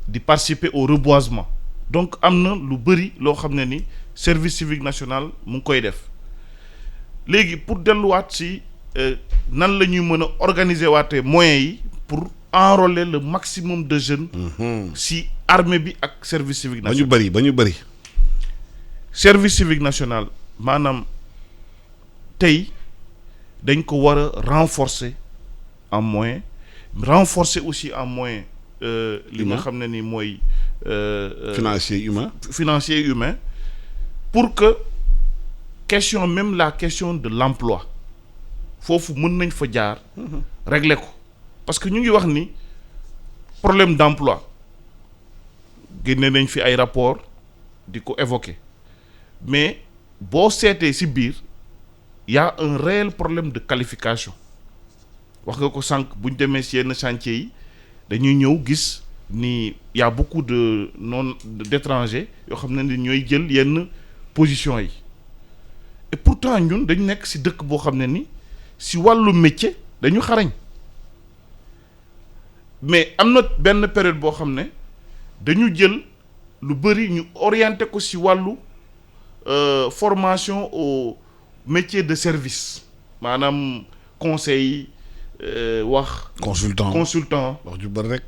di participer au reboisement donc am na lu bëri loo xam ne ni service civique national mu ngi koy def léegi pour delluwaat si nan la ñuy mën a organiser waatee moyens yi pour enrôler le maximum de jeunes. si armée bi ak service civique national. ba ñu bëri. service civique national maanaam tey dañ ko war a renforcer en moyens renforcer aussi en moyens. li nga xam ne ni mooy. financier humain pour que question même la question de l'emploi foofu mën nañ fa jaar. régler ko. parce que ñu ngi wax ni problème d'emploi génne nañ fi ay rapport di ko évoquer mais boo seetee ci biir y a un réel problème de qualification wax nga ko sànq bu ñu demee ci yenn chantier yi dañuy ñëw gis ni y a beaucoup d'étrangers yoo xam ne ni ñooy jël yenn position yi et pourtant ñun dañu nekk ci dëkk boo xam ne ni ci wàllu métier dañu xarañ. mais am na benn période boo xam ne dañu jël lu bëri ñu orienté ko ci wàllu formation au métier de service maanaam conseil consultant wax ju bëri rek.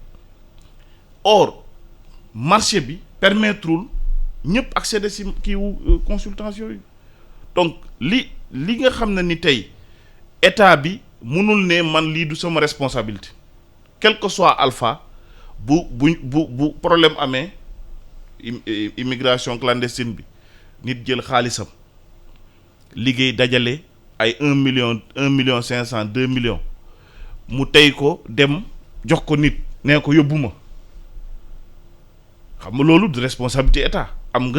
or marché bi permettrul ñëpp accéder ci kiiwu consultance yooyu donc li nga xam ne ni tey état bi mënul ne man lii du sama responsabilité. quel que soit alpha bu problème amee immigration clandestine bi nit jël xaalisam liggéey dajale ay 1 million 500 2 millions mu tey ko dem jox ko nit nee ko yóbbu ma xam nga loolu de responsabilité état am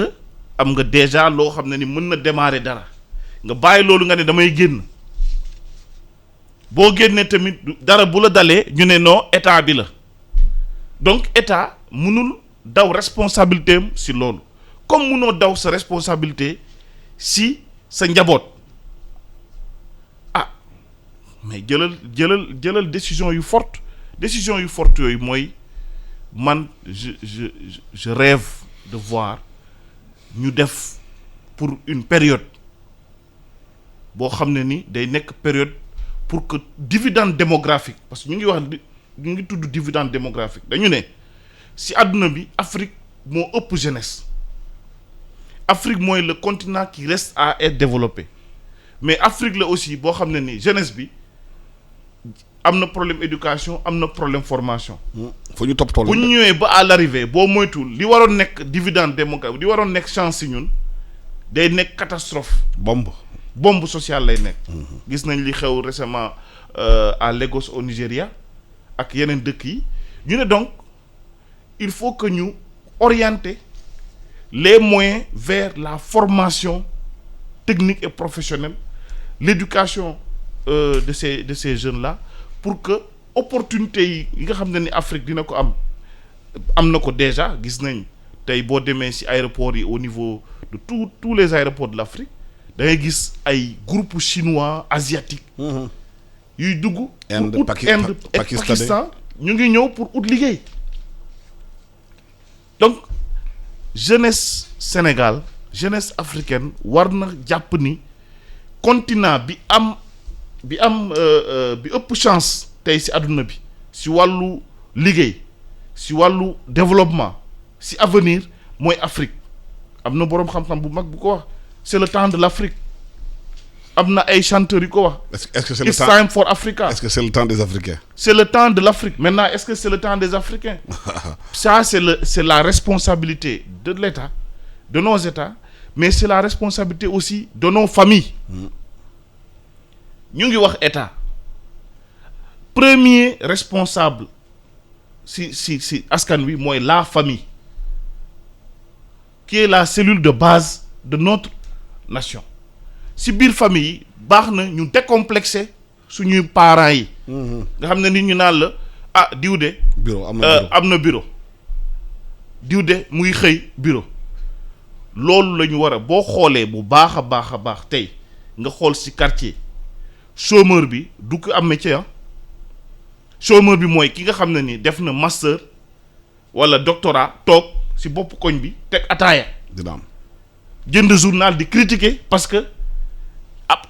nga déjà loo xam ne ni mën na démarrer dara nga bàyyi loolu nga ne damay génn. boo génnee tamit dara bu la dalee ñu ne non état bi la donc état mënul daw responsabilité am si loolu comme mënoo daw sa responsabilité si sa njaboot mais jëlal décision yu forte yooyu mooy man je rêve de voir ñu def pour une période boo xam ne ni day nekk période. pour que dividende démographique parce que ñu ngi tudd dividende démographique dañu ne ci àdduna bi Afrique moo ëpp jeunesse Afrique mooy le continent qui reste à être développé mais Afrique la aussi boo xam ne ni jeunesse bi am na problème éducation am na problème formation. fu ñu toppatoo bu ñu ñëwee ba à l'arrivée boo moytuwul li waroon nekk dividende démographique li waroon nekk chance ci ñun day nekk catastrophe. bombe sociale lay nekk. gis nañ li xew récemment à Lagos au Nigeria ak yeneen dëkk yi ñu ne donc il faut que ñu orienter les moyens vers la formation technique et professionnelle l'éducation de ces jeunes là pour que opportunités yi nga xam ne ni Afrique dina ko am na ko déjà gis nañ tey boo demee ci aéroports yi au niveau de tous les aéroports de l'Afrique da ngay gis ay groupes chinois asiatiques yuy dugg. Inde, pour ut Inde et Pakistan ñu ngi ñëw pour ut liggéey. donc jeunesse Sénégal jeunesse africaine war na jàpp ni continent bi ëpp chance tey ci àdduna bi ci wàllu liggéey ci wàllu développement ci avenir mooy Afrique am na boroom xam-xam bu mag bu ko wax c'est le temps de l'Afrique am na ay chanteurs yu ko wax. est-ce que c'est It's time for Africa. Est-ce que c'est le temps des Africains? C'est le temps de l'Afrique. Maintenant, est-ce que c'est le temps des Africains? Ça, c'est la responsabilité de l'État, de nos États, mais c'est la responsabilité aussi de nos familles. Ñu ngi wax État. Premier responsable si askan wi mooy la famille, qui est la cellule de base de notre nation. Si biir famille yi baax na ñu décomplexer suñuy parents yi. nga xam ne nit ñu naan la diw de. bureau am na bureau. diw de muy xëy bureau. loolu la ñu war a boo xoolee bu baax a baax tey nga xool ci quartier chômeur bi du ko am métier chômeur bi mooy ki nga xam ne ni def na master walla doctorat toog ci bopp koñ bi teg ataaya. dina am jënd journal di critiquer parce que.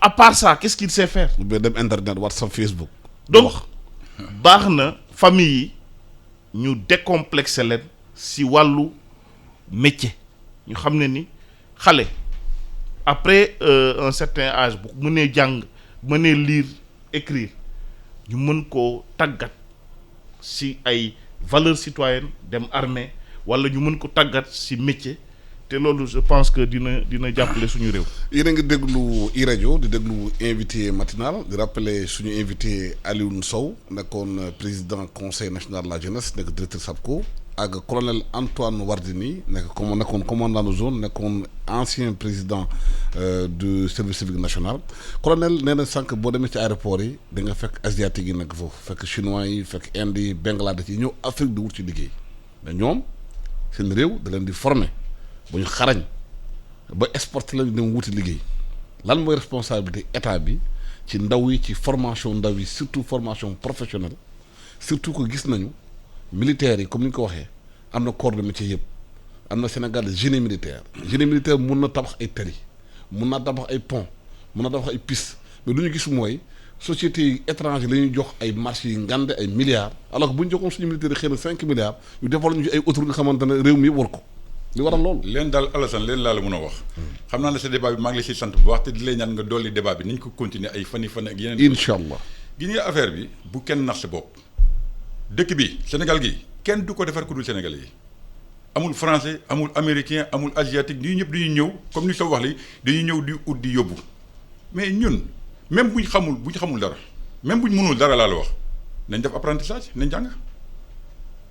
À part ça, qu'est-ce qu'il sait faire? Ou bien dem internet, WhatsApp, Facebook. Donc baax na famille yi ñu décomplexer leen ci wàllu métier ñu xam ne ni xale après un certain âge bu mënee jàng mënee lire écrire ñu mën koo tàggat ci ay valeurs citoyennes dem armée walla ñu mën ko tàggat ci métier. te loolu je pense que dina jàppale suñu réew. yéen a ngi déglu iRadio di déglu invité matinal di rappeler suñu invité Alioune Sow nekkoon président conseil national de la jeunesse nekk directeur SAPCO ak colonel Antoine Wardini nekkoon commandant de zone nekkoon ancien président du service civique national colonel nee na sànq boo demee ci aéroport yi da nga fekk asiatique yi nekk foofu fekk chinois yi fekk Inde yi Bangladesh yi ñëw Afrique di wut ci liggéey mais ñoom seen réew da leen di former. bu ñu xarañ ba exporté lañu dem wuti liggéey lan mooy responsabilité état bi ci ndaw yi ci formation ndaw yi surtout formation professionnelle surtout que gis nañu militaires yi comme ni ñu ko waxee am na corps de métier yëpp am na Sénégal génie militaire mun na tabax ay tali mun na tabax ay pont mun na tabax ay piste mais lu ñu gis mooy sociétés yi étrangers la ñuy jox ay marché yi ngande ay milliards alors que bu ñu joxoon suñu militaires yi xëy na 5 milliards ñu defal ñu ci ay autoroutes nga xamante ne réew mi yëpp war ko. li waral loolu leen daal Alassane leen laa la mën a wax xam naa ne sa débat bi maa ngi la siy sant bu baax te di lay ñaan nga dolli débat bi niñ ko continuer ay fan ak yeneen. incha allah gis nga affaire bi bu kenn nax sa bopp dëkk bi Sénégal gi kenn du ko defar ku dul Sénégalais yi amul français amul américain amul asiatique ñii ñëpp dañuy ñëw comme ni soo wax li dañuy ñëw di ut di yóbbu mais ñun même buñ xamul dara même buñ mënul dara laa la wax nañ def apprentissage nañ jàng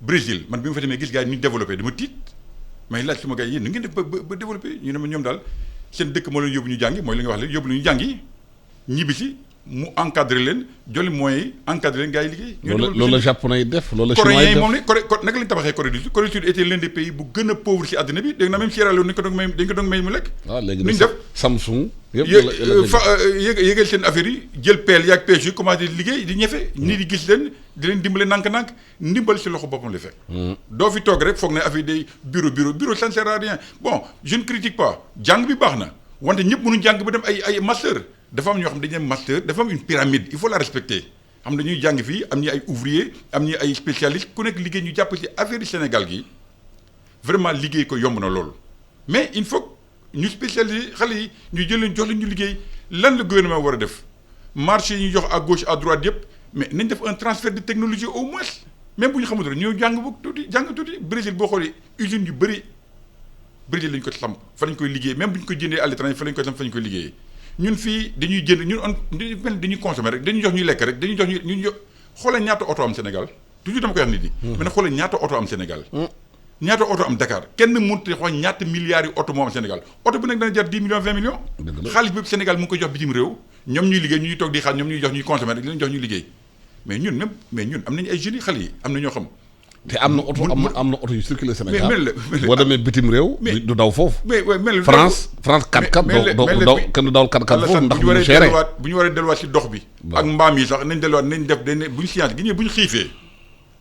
Brésil man bi ma fa demee gis gars yi ñu développé dama tiit. may laaj sama gars yi yéen nu ngeen def ba développé ñu ne ma ñoom daal seen dëkk moo leen yóbbu ñu jàngi mooy li nga wax léegi yóbbu la ñu jàngi ñibbi si mu encadré leen joli moyens yi encadré leen gars yi liggéey. loolu la japonais yi def loolu la chinois chinois yi yi def moom la naka lañ tabaxee Corée du Sud Corée du Sud était l'un des pays bu gën a pauvre si àddina bi dégg naa même Sierra Leone dañ ko doon may mu lekk. waaw léegi nuñ def Samsung. yéegal seen affaire yi jël pelle yaag pêche yi commencé liggéey di ñefe. nit di gis leen di leen dimbale nànk-nànk ndimbal si loxo boppam la fekk. doo fi toog rek foog ne affaire day bureau ça ne sert à rien bon je ne critique pas jàng bi baax na wante ñëpp mënuñ jàng ba dem ay master dafa am ñoo xam dañu dem master dafa am une pyramide il faut la respecter xam dañuy jàng fii am ñi ay ouvrier am ñi ay spécialiste ku nekk liggéey ñu jàpp ci affaire yi Sénégal gi vraiment liggéey ko yomb na lool mais il faut ñu spécialisé xale yi ñu jël leen jox leen ñu liggéey lan la gouvernement war a def marché yi ñu jox à gauche à droite yëpp mais nañ def un transfert de technologie au moins même bu ñu xamul rek ñoo jàng boog tuuti Brésil boo xoolee usines yu bëri Brésil lañ ko samp fa lañ koy liggéey même bu ñu ko jëndee à l'étranger fa lañ koy samp fa lañ koy liggéeyee ñun fii dañuy jënd dañuy consommer rek dañuy jox ñuy lekk rek dañuy jox ñu jox xoolee ñaata oto am Sénégal toujours dama koy wax nit ñi. mais nag xoolee ñaata oto am Sénégal. ñaata oto am Dakar kenn mënut a xool ñaata milliards yu oto moo am Sénégal oto bu nekk dana jar 10 millions 20 millions. xaalis bépp Sénégal mu ngi koy jox bitim réew ñoom ñuy liggéey ñuy toog di xaar ñoom ñuy jox ñuy consommer rek di leen jox ñuy liggéey mais ñun am nañu ay jeunes xale yi am na ñoo xam te am na oto am na oto yu circulé Sénégal. mais boo demee bitim réew. du daw foofu. mais France 4x4 doo daw kenn du dawal 4x4 foofu ndax mu géré. bu ñu waree delluwaat si dox bi. ak mbaam yi sax nañ delluwaat nañ def dañ ne bu ñu science gi bu ñu xiifee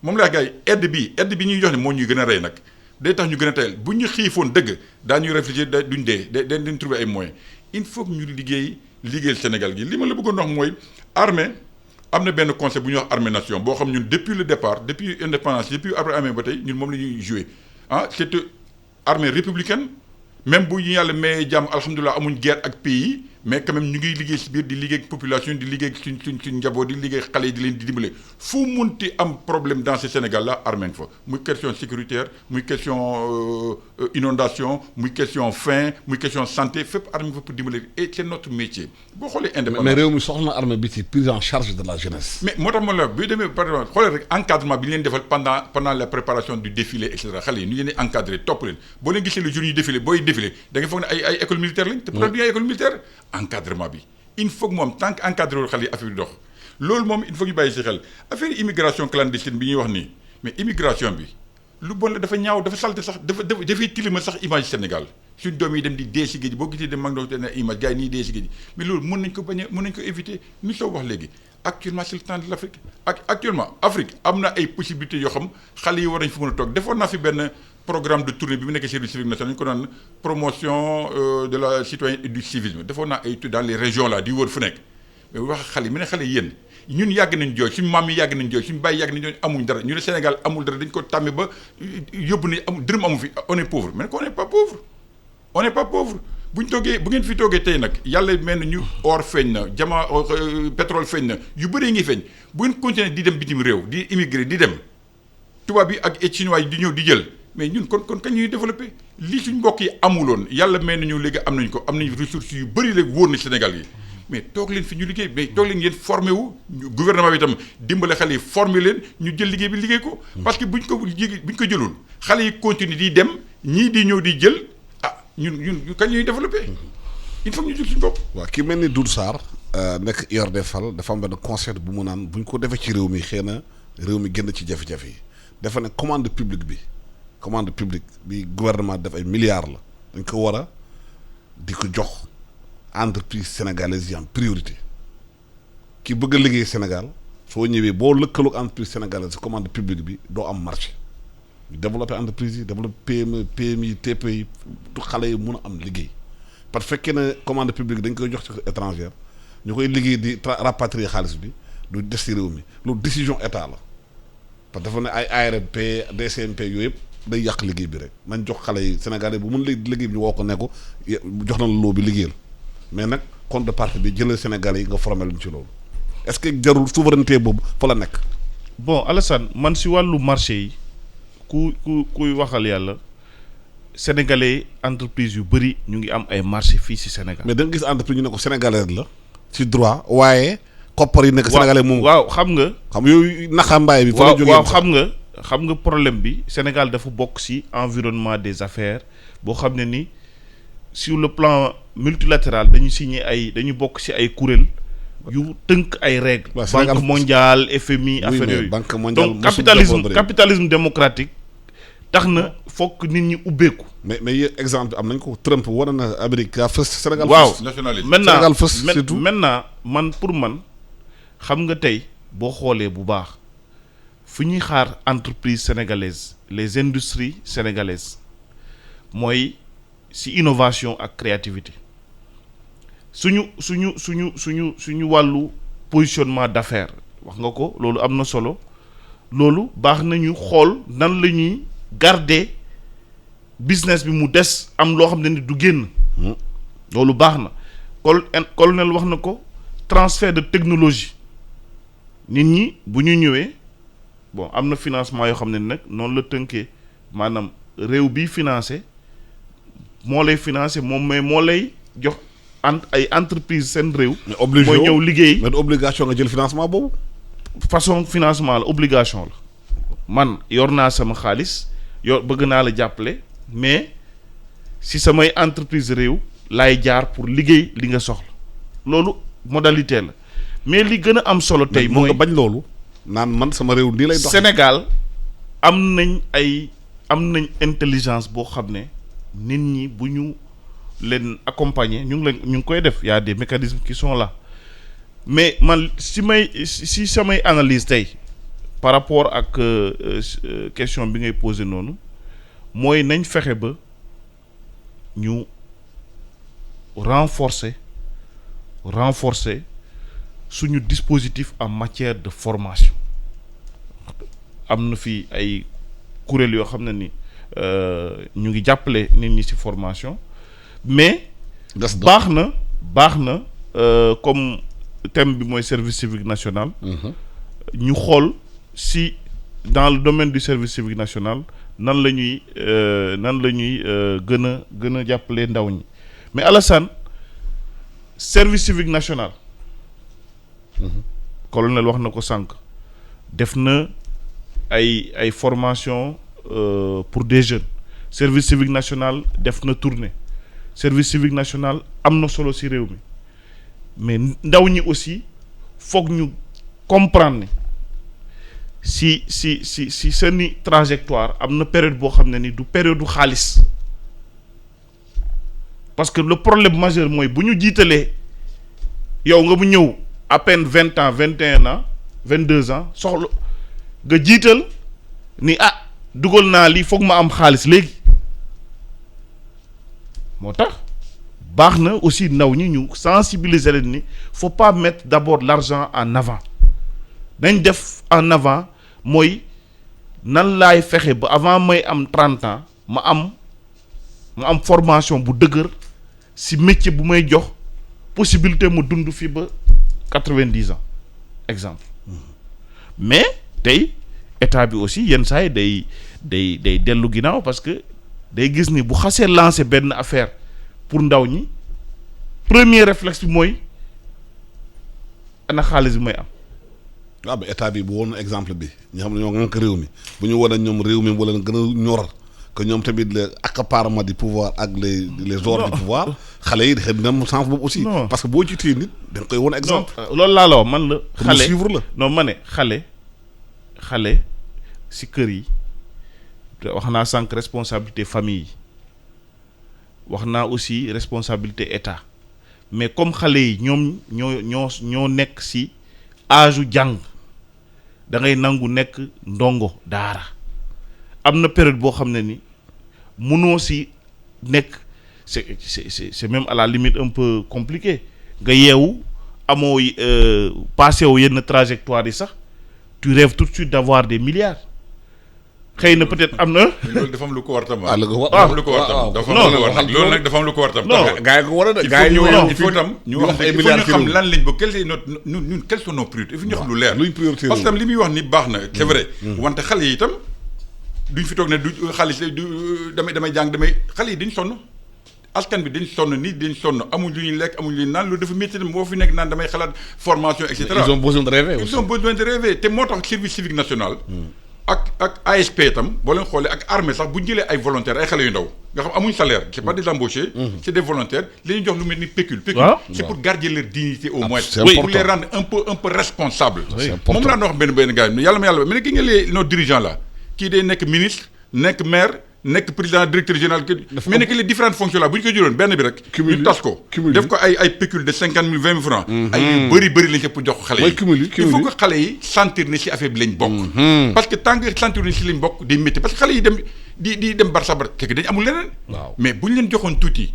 moom laa gars yi aide bi ñuy jox ne moo ñuy gën a rey nag day tax ñu gën a tayal bu ñu xiifoon dëgg daañuy réfléchir duñ dee dañ trouver ay moyens il faut que ñu liggéeyal Sénégal gi li ma la bëggoon wax mooy armée am na benn concept bu ñuy wax armée nation boo xam ñun depuis le départ depuis indépendance depuis après armée ba tey ñun moom la ñuy joué c'est armée républicaine même bu ñu yàlla mayee jàmm alhamdulilah amuñ guerre ak pays mais quand même ñu ngi liggéey si biir di liggéey ak population di liggéey ak suñ njaboot di liggéey xale yi di leen di dimbale fu munti am problème dans ce Sénégal là armée fa muy question sécuritaire muy question inondation muy question faim muy question santé fépp armée fa pour dimbale et c'est notre métier boo xoolee indépendance. mais réew mi soxla na armée bi ci prise en charge de la jeunesse. mais moo tax ma la bi demee par exemple xoolee rek encadrement bi ñu leen defal pendant la préparation du défilé et cetera xale yi ñu leen di encadré topp leen boo leen gisee le jour ñu défilé booy défilé da nga foog ne ay école militaire lañ te pourtant du ay école militaire encadrement bi il faut que moom tant que encadré wul xale yi affaire bi dox loolu moom il faut ñu bàyyi si xel affaire immigration clandestine bi ñuy wax nii mais immigration bi lu bon la dafa ñaaw dafa salte sax dafay tilima sax image Sénégal suñ doom yi dem di dee si géej boo gisee dem mag ndox te ne image gars yi nii dee si géej mais loolu mën nañ ko bañ a mën nañ ko éviter ni soo wax léegi actuellement c'est le temps de l'Afrique actuellement Afrique am na ay possibilités yoo xam xale yi war nañ fi mën a toog defoon naa fi benn programme de tournée bi mu nekkee service civique national ñu ko naan promotion de la citoyenneté et du civisme defoon naa ay dans les régions là di wër fu nekk mais wax xale yi mu ne xale yéen ñun yàgg nañ jooy suñu maam yi yàgg nañ jooy suñu bàyyi yàgg nañ jooy amuñ dara ñu ne Sénégal amul dara dañ ko tàmme ba yóbbu ni amul dërëm amu fi on est pauvre mais on n'est pas pauvre on n'est pas pauvre bu ñu toogee bu ngeen fi toogee tey nag yàlla mel na ñu or feeñ na pétrole feeñ na yu bëree ngi feeñ bu ngeen continuer di dem bitim réew di immigré di dem tubaab yi ak chinois yi di ñëw di jël mais ñun kon kañ ñuy développé lii suñ mbokk yi amuloon yàlla mel nañu léegi am nañ ko am nañ ressources yu bëri léegi wóor na Sénégal yi mais toog leen fi ñu liggéey mais toog leen yéen formé wu gouvernement bi itam dimbale xale yi formé leen ñu jël liggéey bi liggéey ko parce que buñ ko jëlul xale yi continue di dem ñii di ñëw di jël ñun kañ ñuy développé il faut ñu jël suñu bopp. waaw ki mel ni Doudou Sarr nekk IORD Fall dafa am benn concept bu mu naan bu ñu ko defee ci réew mi xëy na réew mi génn ci jafe-jafe yi dafa ne commande publique bi gouvernement def ay milliards la dañ ko war a di ko jox entreprise sénégalaise yi en priorité ki bëgg a liggéey Sénégal soo ñëwee boo lëkkaloog entreprise sénégalaise commande publique bi doo am marché ñu développer entreprise yi développer PME PMI TPI xale yi mun a am liggéey parce que fekkee ne commande publique dañ koy jox ci étrangère ñu koy liggéey di rapatrier xaalis bi du des ci réew mi loolu décision état la parce que dafa ne ay ARMP DCMP yooyu yëpp day yàq liggéey bi rek nañ jox xale yi Sénégalais bu mun liggéey bi ñu woo ko ne ko jox na la loo bi liggéeyal mais nag contrepartie bi jëlee Sénégalais yi nga formé luñ ci loolu est-ce que jarul souveraineté boobu fa la nekk. bon Alassane man si wàllu marché yi kuy waxal yàlla sénégalais entreprise yu bëri ñu ngi am ay marché fii si Sénégal. mais da nga gis entreprise ñu ne ko sénégalaise la ci droit waaye koppar yi nekk sénégalais moom. waaw xam nga. xam yooyu naxambaay bi. fa la jógee waaw xam nga problème bi Sénégal dafa bokk ci environnement des affaires boo xam ne ni sur le plan multilatéral dañu bokk ci ay kuréel yu tënk ay règles. banque mondiale FMI affaire yooyu. banque mondiale donc capitalisme démocratique tax na fokk nit ñi ubbeeku. mais exemple am nañ ko Trump war na Amérique fës Sénégal. waaw nationaliste maintenant Sénégal fës surtout maintenant pour man xam nga tey boo xoolee bu baax. fu ñuy xaar entreprise sénégalaise les industries sénégalaises mooy ci innovation ak créativité suñu wàllu positionnement d'affaires wax nga ko loolu am na solo loolu baax nañu xool nan la ñuy garder business bi mu des am loo xam ne ni du génn loolu baax na colonel wax na ko transfert de technologie nit ñi bu ñu ñëwee bon am na financement yoo xam ne nag noonu la tënkee maanaam réew bi financé moo lay financé moom mais moo lay jox ay entreprise seen réew. mooy ñëw liggéey mais obligation nga jël financement boobu. façon financement la obligation la man yor naa sama xaalis bëgg naa la jàppale mais si samay entreprise réew laay jaar pour liggéey li nga soxla loolu modalité la mais li gën a am solo tey mooy nga bañ loolu. naan man sama réew nii lay dox Sénégal am nañ intelligence boo xam ne nit ñi bu ñu leen accompagner ñu ngi koy def y a des mécanismes qui sont là mais man si samay analyse tey par rapport ak question bi ngay poser noonu mooy nañ fexe ba ñu renforcer suñu dispositif en matière de formation am na fi ay kuréel yoo xam ne ni ñu ngi jàppale nit ñi ci formation mais baax na comme thème bi mooy service civique national ñu xool si dans le domaine du service civique national nan la ñuy gën a jàppale ndaw ñi mais Alassane service civique national colonel wax na ko sànq def na ay formation pour des jeunes service civique national def na tournée service civique national am na solo ci réew mi mais ndaw ñi aussi foog ñu comprendre ne si seeni trajectoire am na période boo xam ne ni du période du xaalis parce que le problème majeur mooy bu ñu jiitalee yow nga mu ñëw à peine 20 ans 21 ans 22 ans soxla nga jiital ni dugal naa lii foog ma am xaalis léegi moo tax baax na aussi ndaw ñi ñu sensibiliser leen ni faut pas mettre d'abord l'argent en avant nañ def en avant mooy nan laay fexe ba avant may am 30 ans ma am formation bu dëgër si métier bu may jox possibilité mu dund fi ba 90 ans exemple mais tey état bi aussi yenn saa yi day dellu ginnaaw parce que day gis ni bu xasee lancer benn affaire pour ndaw ñi premier réflexe bi mooy ana xaalis bi may am. waaw ba état bi bu woon exemple bi ñi xam ne ñoo ŋànk réew mi bu ñu wane ñoom réew mi wala gën a ñor que ñoom tamit le accaparement du pouvoir ak les ordres du pouvoir xale yi xëy na am sens boobu aussi. parce que boo jiitee nit da nga koy woon exemple. loolu laa la wax man la. xale suivre la non ma ne xale si kër yi wax naa sànq responsabilité famille yi wax naa aussi responsabilité état mais comme xale yi ñoom ñoo nekk si âge u jàng da ngay nangu nekk ndongo daara am na période boo xam ne ni mënoo si nekk c'est même à la limite un peu compliqué nga yeewu amoo passé wu yenn trajectoire yi sax tu rêves tout de suite d'avoir des milliards xëy na peut-être am na. loolu dafa am lu ko war tam. dafa am lu ko war tam. loolu nag dafa am lu ko war tam. gaa yi ko war a de gaa yi il faut tam ñu wax il faut ñu xam lan lañ bëgg quelles sont nos priorités il faut ñu xam lu leer. luy priorité parce que tam li muy wax ni baax na c'est vrai. wante xale yi itam duñ fi toog ne du xaalis damay jàng xale yi dañ sonn askan bi dañ sonn nit dañ sonn amuñ lu ñuy lekk amuñ lu ñuy naan loolu dafa métti boo fi nekk naan damay xalaat formation et cetera. ils ont besoin de rêver aussi. ils ont besoin de rêver te moo tax service civique national. ak ASP itam boo leen xoolee ak armée sax bu ñu jëlee ay volontaires ay xale yu ndaw nga xam amuñ salaire c'est pas des embauchés. c'est des volontaires li ñu jox lu mel ni pécule. c'est pour garder leur dignité au moins. pour les rendre un peu responsables. moom laa doon wax benn gars yi yàlla mais nag ki nga nos dirigeants là kii day nekk ministre nekk maire nekk président directeur général mais nekk les différentes fonctions là bu ñu ko jëloon benn bi rek. ñu tas ko def ko ay pécule de 50 000 20 000 francs. ay yu bëri lañ pour jox ko xale yi. il faut que xale yi sentir ne si affaire bi lañ bokk. parce que tant que sentir ne si lañ bokk day métti parce que xale yi dem di dem bar sabar kekk dañ amul leneen. mais bu ñu leen joxoon tuuti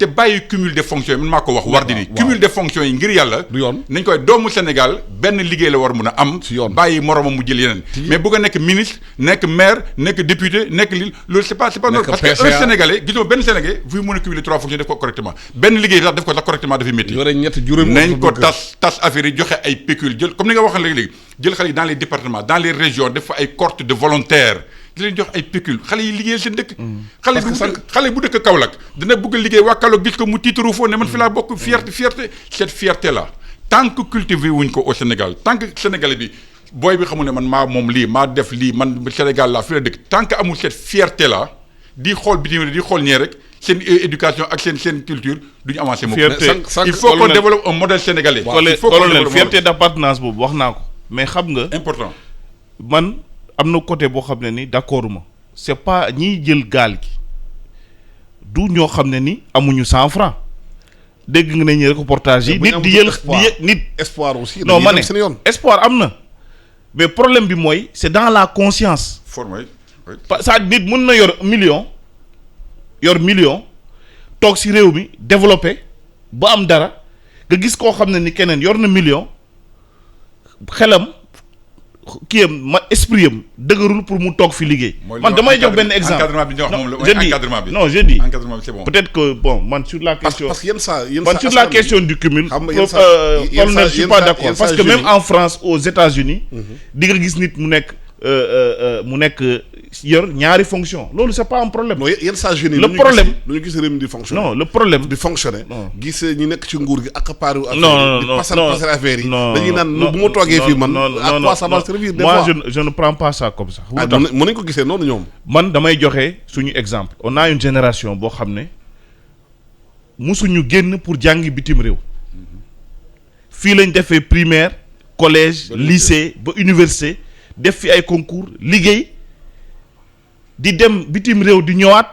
te bàyyi cumul de fonctions yi man maa ko wax. war di ni cumul de fonctions yi ngir yàlla. du yoon nañ koy doomu Sénégal benn liggéey la war mun a am. si yoon bàyyi moromam mu jël yeneen. mais bu nga nekk ministre nekk maire nekk député nekk li loolu c'est pas normal parce que un Sénégalais gisoo benn Sénégalais buy mën a cumuler 3 fonctions def ko correctement benn liggéey sax def ko sax correctement dafay métti. yore ñetti juróomi nañ ko tas affaire yi joxe ay pécule jël comme ni nga waxoon léegi jël xale yi dans les départements dans les régions def fa ay cohortes de volontaires di leen jox ay pécule xale yi liggéeyal seen dëkk. xale bu dëkk Kaolack dina bëgg liggéey waa Kaolack gis ko mu tiitaru foo ne man fi laa bokk fierté cette fierté là tant que cultivé wuñ ko au Sénégal tant que Sénégalais bi booy bi xamul ne man maa moom lii maa def lii man Sénégal laa fi la dëkk tant que amul cette fierté là di xool bitim di xool ñee rek seen éducation ak seen culture duñu avancer moom. il faut qu'on développe un modèle sénégalais. il faut qu'on développe fierté d'appartenance boobu wax naa ko mais xam nga. important man am na côté boo xam ne ni d'accord ma c'est pas ñiy jël gaal gi du ñoo xam ne ni amuñu 100 francs dégg nga ne ñu reportage yi nit di jël nit espoir aussi non ma ne seen yoon espoir am na mais problème bi mooy c'est dans la conscience forme ça nit mën na yor million toog ci réew mi développé ba am dara nga gis koo xam ne ni keneen yor na million xelam kii am ma esprit am dëgërul pour mu toog fi liggéey. man damay jox benn exemple encadrement bi ñu wax moom la je dis encadrement bi. non je dis encadrement bi c'est bon. peut-être que bon man sur la question parce que yenn saa man sur la question du cumul. colonel je suis pas d'accord parce que même en France aux États-Unis di nga gis nit mu nekk yor ñaari fonction loolu c'est pas un problème. non yenn saa jeunes yi le problème lu ñu gis réew mi di fonctionner. non le problème di fonctionner. gis ñi nekk ci nguur gi accaparé wu. non di passer affaire yi. dañuy naan bu ma toogee fii man. à quoi ça va servir des fois. moi je ne prends pas ça comme ça. mën nañu ko gisee noonu ñoom. man damay joxe suñu exemple. on a une génération boo xam ne musuñu génn pour jàngi bitim réew. fii lañ defee primaire collège lycée ba université def fi ay concours liggéey. di dem bitim réew di ñëwaat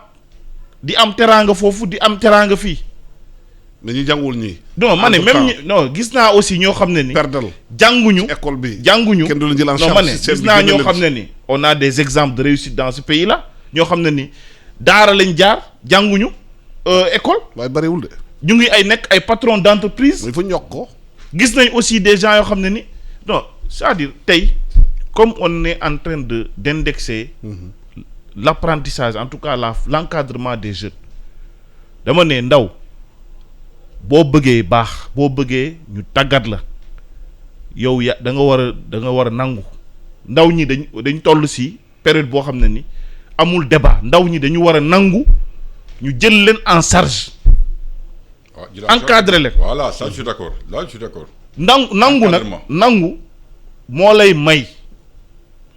di am teraanga foofu di am teraanga fii. mais ñu jàngul ñii. non ma ne même non gis naa aussi ñoo xam ne ni. perdal jànguñu école bi jànguñu. kenn du la jël en charge non ma ne gis naa ñoo xam ne ni. on a des exemples de réussite dans ce pays là ñoo xam ne ni daara lañ jaar jànguñu école. waaye bariwul de. ñu ngi ay nekk ay patron d'entreprise. il faut ñokk ko. gis nañ aussi des gens yoo xam ne ni non c'est-à-dire tey comme on est en train d'indexer. L'apprentissage en tout cas l'encadrement des jeunes dama ne ndaw boo bëggee baax boo bëggee ñu tàggat la yow da nga war a nangu ndaw ñi dañ toll ci période boo xam ne ni amul débat ndaw ñi dañu war a nangu ñu jël leen en charge. encadrer leen. voilà ça je suis d'accord là je suis d'accord. nangu nag nangu moo lay may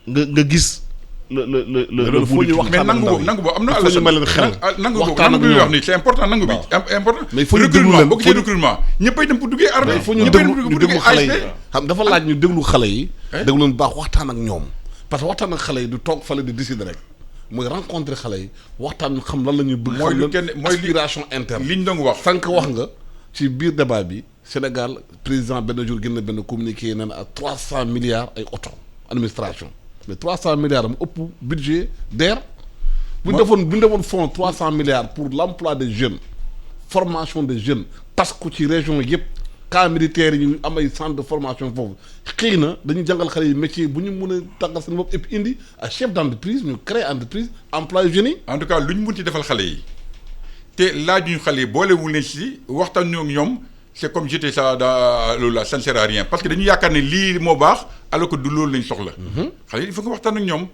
nga gis. le foo ñu waxtaan ak ndaw yi nangu boobu am na. foo ñu mel xel nangu bi wax nii c'est important nangu bi important. mais foo ñu déglu leen boo gisee recrutement ñëppay dem pour duggee armée. foo ñu déglu xale yi xam dafa laaj ñu déglu xale yi. déglu leen baax waxtaan ak ñoom. parce que waxtaan ak xale yi du toog fale di décider rek mooy rencontrer xale yi waxtaan ñu xam lan la ñuy bëgg. mooy lu kenn mooy aspiration interne. liñ doon wax sànq wax nga ci biir débat bi Sénégal président benn jour génn benn communiqué nee na à 300 milliards ay auto administration. mais 300 milliards am ëpp budget DER. bu ñu defoon fonds 300 milliards pour l'emploi des jeunes formation des jeunes tas ko ci région yëpp cas militaires yi ñu am ay centre de formation foofu xëy na dañuy jàngal xale yi métier bu ñu mën a tàggat seen bopp et puis indi à chef d'entreprise ñu créer entreprise emploi jeunes yi. en tout cas lu ñu mën ci defal xale yi te laajuñu xale yi boolewul leen ci waxtaan ñoo ak ñoom. c'est comme jeter ça dans loolu la ça ne sert à rien parce que dañu yaakaar ne lii moo baax alors que du loolu lañ soxla. xale yi il faut nga waxtaan ak ñoom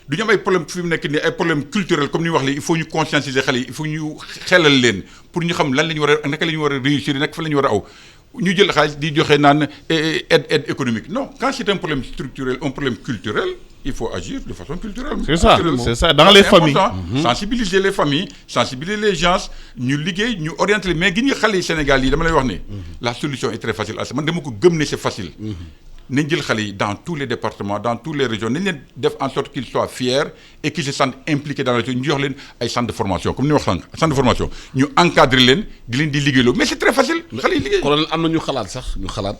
du ñu am ay problème fi mu nekk nii ay problème culturel comme ni wax léegi il faut ñu conscientiser xale yi il faut ñu xelal leen pour ñu xam lan la ñu war a naka la ñu war a réussir naka fa la ñu war a aw ñu jël xaalis di joxe naan aide économique non quand c'est un problème structurel un problème culturel il faut agir de façon culturelle. c'est ça dans les familles. sensibiliser les familles sensibiliser les gens ñu liggéey ñu orienter mais gi nga xale yi Sénégal yi dama lay wax ne la solution est très facile man dama ko gëm ne c'est facile. nañ jël xale yi dans tous les départements dans toutes les régions nañ leen def en sorte qu'ils soient fiers et qu'ils se sentent impliqués dans la ñu jox leen ay centres de formation comme ni wax sànq centre de formation ñu encadrer leen di leen di liggéeyloo mais c'est très facile xale yi liggéey. kon am na ñu xalaat sax ñu xalaat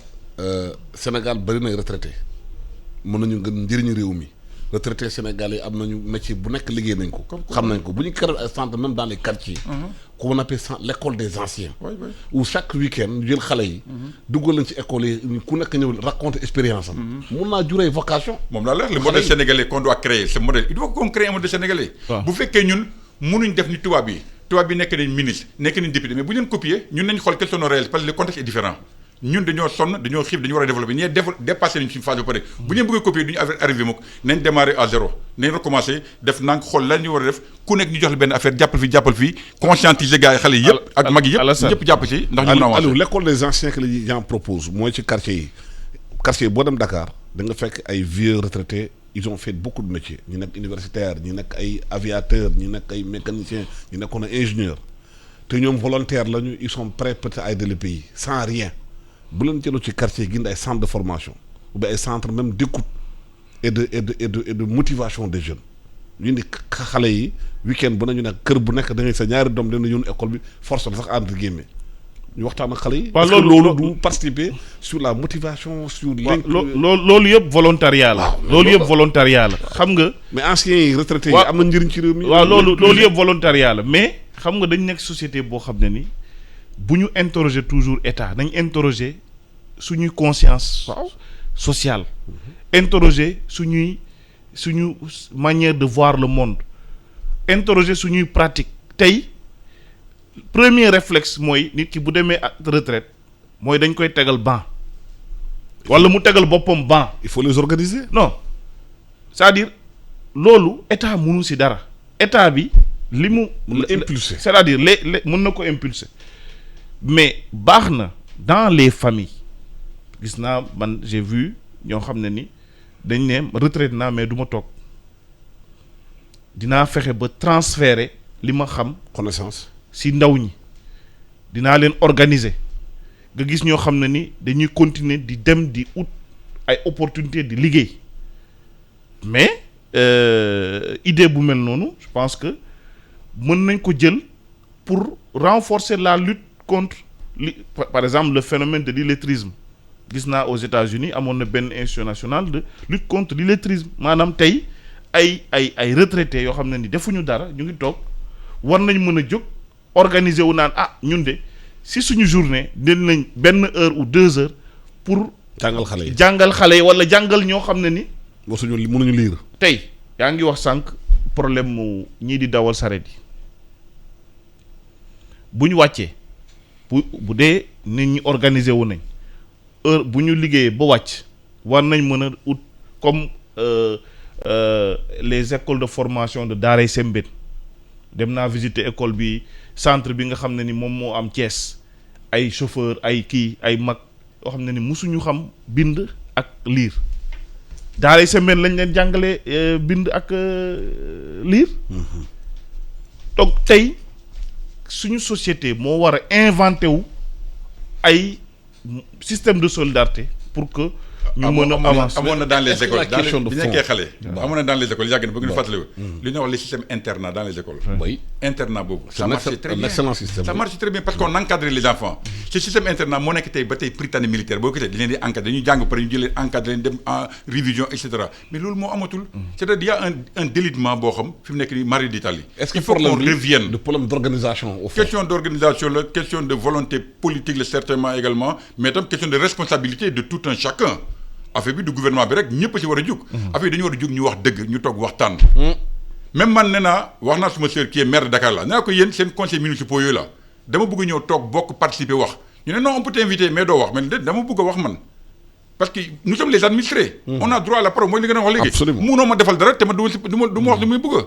Sénégal bari na retraité mën nañu gën njëriñu réew mi retraité Sénégal yi am nañu métier bu nekk liggéey nañ ko. xam nañ ko bu ñu créé ay centre même dans les quartiers. qu'on appelle l'école des anciens. où chaque week-end ñu jël xale yi. duggal leen ci école yi ku nekk ñëw raconter expérience am. mun naa juree vocation. moom laa leer le modèle sénégalais qu'on doit créer ce modèle il faut qu'on crée un modèle sénégalais. bu fekkee ñun mënuñ def ni tubaab bi nekk nañ ministre nekk nañ député mais bu ñu leen copier ñun nañ xool quels sont nos réels parce que le contexte est différent. ñun dañoo sonn dañoo xiif dañu war a développer ñee dépassé nañ suñu phase ba pare bu ñu bëggee copier du ñu arrivé mukk nañ démarrer à zéro nañ recommencer def nank xool lan ñu war a def ku nekk ñu jox la benn affaire jàppal fii conscientiser gars yi xale yi yëpp ak mag yi yëpp ñëpp jàpp ci ndax ñu mën a avancer. l'école des anciens que les gens proposent mooy ci quartier yi boo dem Dakar da nga fekk ay vieux retraités ils ont fait beaucoup de métiers ñu nekk universitaire ñu nekk ay aviateurs ñu nekk ay mécaniciens ñu nekkoon ay ingénieurs te ñoom volontaires lañu ils sont prêts peut-être à aider le pays sans rien bu leen jëloo ci quartier gi ay centre de formation ou bien ay centre même d'écoute et de motivation des jeunes ñu ni xale yi week-end bu nañu nekk kër bu nekk da ngay sa ñaari doom dina yónnu école bi force sax entre guillemets ñu waxtaan ak xale yi. waaw loolu du participer sur la motivation sur. loolu yëpp volontariat la. loolu yëpp volontariat la xam nga. mais anciens yi retraités yi am na njëriñ ci réew mi. waaw loolu yëpp volontariat la mais xam nga dañ nekk société boo xam ne ni bu ñu interroger toujours état nañ interroger suñuy conscience sociale. interroger suñu manière de voir le monde interroger suñuy pratique tey premier réflexe mooy nit ki bu demee retraite mooy dañ koy tegal banc wala mu tegal boppam banc. il faut les organiser. non c'est-à-dire loolu état mënu ci dara état bi li mu. mën na impulser c'est-à-dire mën na ko impulser mais baax na dans les familles gis naa man j'ai vu ñoo xam ne ni. dañ ne retraite naa mais du ma toog dinaa fexe ba transférer li ma xam. connaissance si ndaw ñi dinaa leen organiser nga gis ñoo xam ne ni dañuy continuer di dem di ut ay opportunités di liggéey mais idée bu mel noonu je pense que mën nañ ko jël pour renforcer la lutte contre par exemple le phénomène de l'illettrisme. gis naa aux États-Unis amoon na benn institution nationale de lutte contre l'illettrisme maanaam tey ay retraités yoo xam ne ni defuñu dara ñu ngi toog war nañ mën a jóg organiser wu naan ñun de si suñu journée den nañ benn heure ou 2 heures pour. jàngal xale yi wala jàngal ñoo xam ne ni. mënuñu lire. tey yaa ngi wax sànq problème mu ñii di dawal saret yi bu ñu wàccee bu dee nit ñi organiser wu nañ. heure bu ñu liggéeyee ba wàcc war nañ mën a ut comme les écoles de formation de Daaray Sembène dem naa visiter école bi centre bi nga xam ne ni moom moo am Thiès ay chauffeur ay mag yoo xam ne ni musuñu xam bind ak lire Daaray Sembène lañ leen jàngalee bind ak lire. donc tey suñu société moo war a inventer wu ay. système de solidarité pour que ñu mën a avancer. amoon na dans les écoles bi nekkee xale. amoon na dans les écoles yàgg na bëgg ñu fàttali li ñuy wax le système internat dans les écoles. oui internat boobu. ça marche très bien excellent système. ça marche très bien parce qu'on encadre les enfants. ce système internat moo nekk tey ba tey Prytanée militaire boo ko tey dañ leen di encadrer dañuy jàng pare ñu jëlee encadrer leen dem en révision et cetera mais loolu moo amatul. c'est-à-dire y a un délitement boo xam fi mu nekk nii mari d'Italie. est-ce que il faut qu'on revienne. de problème d'organisation au fond. question d'organisation la question de volonté politique la certainement également mais tam question de responsabilité de tout un chacun. affaire bi du gouvernement bi rek ñëpp ci war a jóg. affaire yi dañu war a jóg ñu wax dëgg ñu toog waxtaan. même man nee naa wax naa suma sœur qui est maire de Dakar la nee naa ko yéen seen conseils municipaux yooyu la dama bëgg ñëw toog bokk participer wax ñu ne non on peut t'inviter mais doo wax mais dama bëgg a wax man parce que nous sommes les administrés. on a droit à la parole mooy li nga doon wax léegi. absolument munoo ma defal dara te ma du ma wax li muy bëgg a.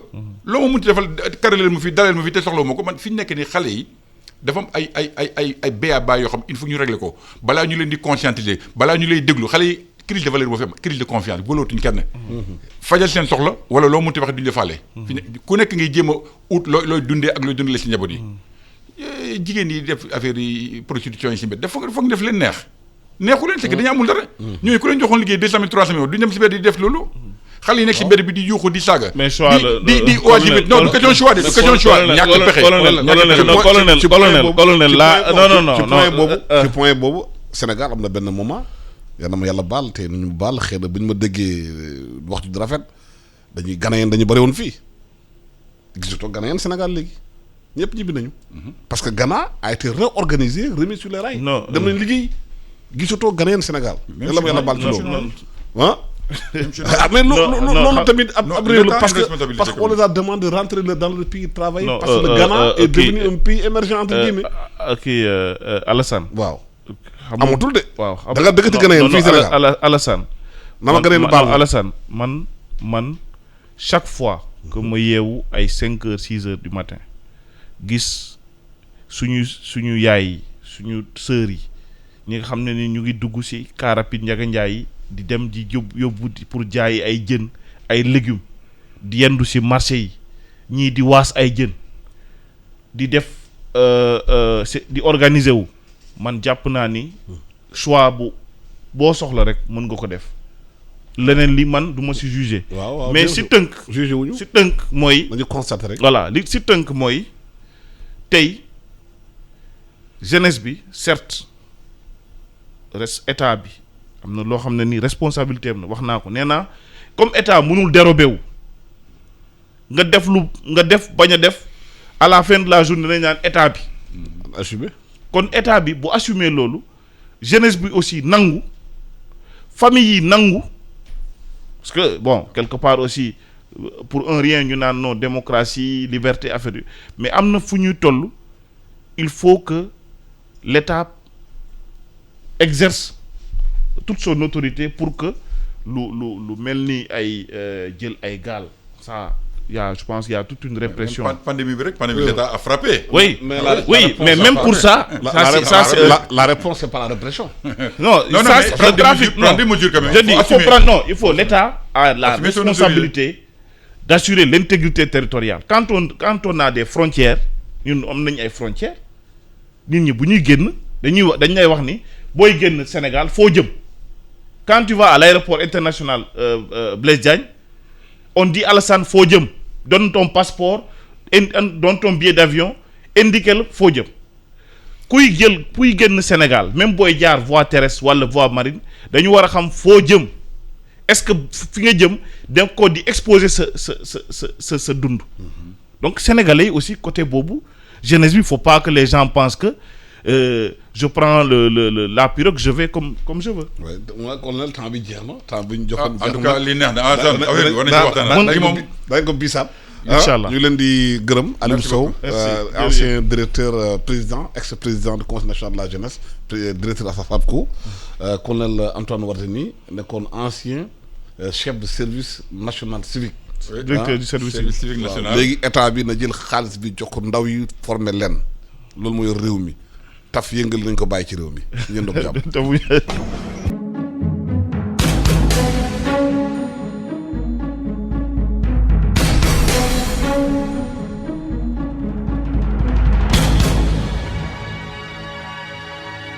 loo ma munti defal karaleel ma fi daleel ma fi te soxla ma ko man fi ñu nekk nii xale yi dafa am ay béaba yoo xam il faut ñu régler ko balaa ñu leen di conscientiser balaa ñu lay déglu xale yi. crise de valeur boo fi am crise de confiance boolootuñ kenn. fajal seen soxla wala loo munti wax duñ la faale. fi ne ku nekk ngay jéem a ut looy dundee ak looy dundalee si njaboot yi. jigéen yi def affaire yi prostitution yi si mbedd dafa foog ñu def leen neex neexu leen c'est que dañu amul dara. ñooñu ku leen joxoon liggéey 200 000 300 000 duñ dem si mbedd di def loolu. xale yi nekk si mbedd bi di yuuxu di saaga. mais choix la di oagib non du question choix de du question choix ñàkk pexe. colonel la non ci point boobu Sénégal am na benn moment. yal na ma yàlla baal te nu ñu baal xëy na bu ñu ma déggee wax ju rafet dañuy Ghanéen dañu bëri woon fii gisatoo Ghanéen Sénégal léegi ñëpp ñibbi nañu. parce que Ghana a été réorganisé remis sur les rails. non dem nañ liggéey gisatoo Ghanéen Sénégal. yal na ma yàlla baal ci loolu mais loolu tamit ab réew la parce que on les a demandé de rentrer dans le pays travailler. parce que le Ghana est devenu un pays émergent entre guillemets. Alassane waaw. amatul de. waaw da nga dëkkati gën a yéen fii Sénégal Alassane. na ma gën a baal Alassane man chaque fois que ma yeewu ay 5 heures 6 heures du matin gis suñu yaay yi suñu sœurs yi ñi nga xam ne ni ñu ngi dugg ci car rapide Ndiaga Ndiaye yi di dem di yóbbu pour jaay ay jën ay légumes di yendu ci marché yi ñii di waas ay jën di def di organiser wu. man jàpp naa ni choix boo soxla rek mën nga ko def leneen li man du ma si juger. waaw mais si tënk. jugé wuñu si tënk mooy. dañu constaté rek. voilà li si tënk mooy tey jeunesse bi certes état bi am na loo xam ne nii responsabilité am na wax naa ko nee naa comme état mënul dérobé wu nga def bañ a def à la fin de la journée dañ naan état bi. assumé. kon état bi bu assumer loolu jeunesse bi aussi nangu famille yi nangu parce que bon quelque part aussi pour un rien ñu naan non démocratie liberté affaire yi mais am na fu ñuy toll il faut que l'état exerce toute son autorité pour que lu mel ni ay jël ay gaal ça je pense qu'il y a toute une répression. Pandémie bi rek pandémie l'État a frappé. Oui, mais même pour ça. La réponse c'est pas la répression. Non, ça c'est le trafic. Non, je dis il faut l'État a la responsabilité d'assurer l'intégrité territoriale. Quand on a des frontières, ñun am nañ ay frontières nit ñi bu ñuy génn dañ lay wax ni booy génn Sénégal foo jëm. Quand tu vas à l'aéroport international Blaise Diagne, on dit Alassane foo jëm. Donne ton passeport donne ton billet d'avion indiqué foo jëm kuy génn Sénégal même booy jaar voie terrestre wala voie marine dañu war a xam foo jëm est-ce que fi nga jëm da nga ko di exposer sa dund. Donc sénégalais aussi côté boobu jeunesse bi faut pas que les gens pensent que je prends la pirogue je vais comme je veux. oui moi colonel temps bi jeex na temps bi ñu joxoon. en tout cas li neex na war nañu waxtaan léegi moom dañ ko bisaat. incha allah ñu leen di gërëm. Aliou Sow ancien directeur président ex-président du conseil national de la jeunesse directeur ASAFAPCO. colonel Antoine Wardini nekkoon ancien chef de service national civique. directeur du service civique national. léegi état bi na jël xaalis bi jox ko ndaw yi former leen loolu mooy réew mi taf yëngal nañ ko bàyyi ci réew mi. ñeen doog jàmm.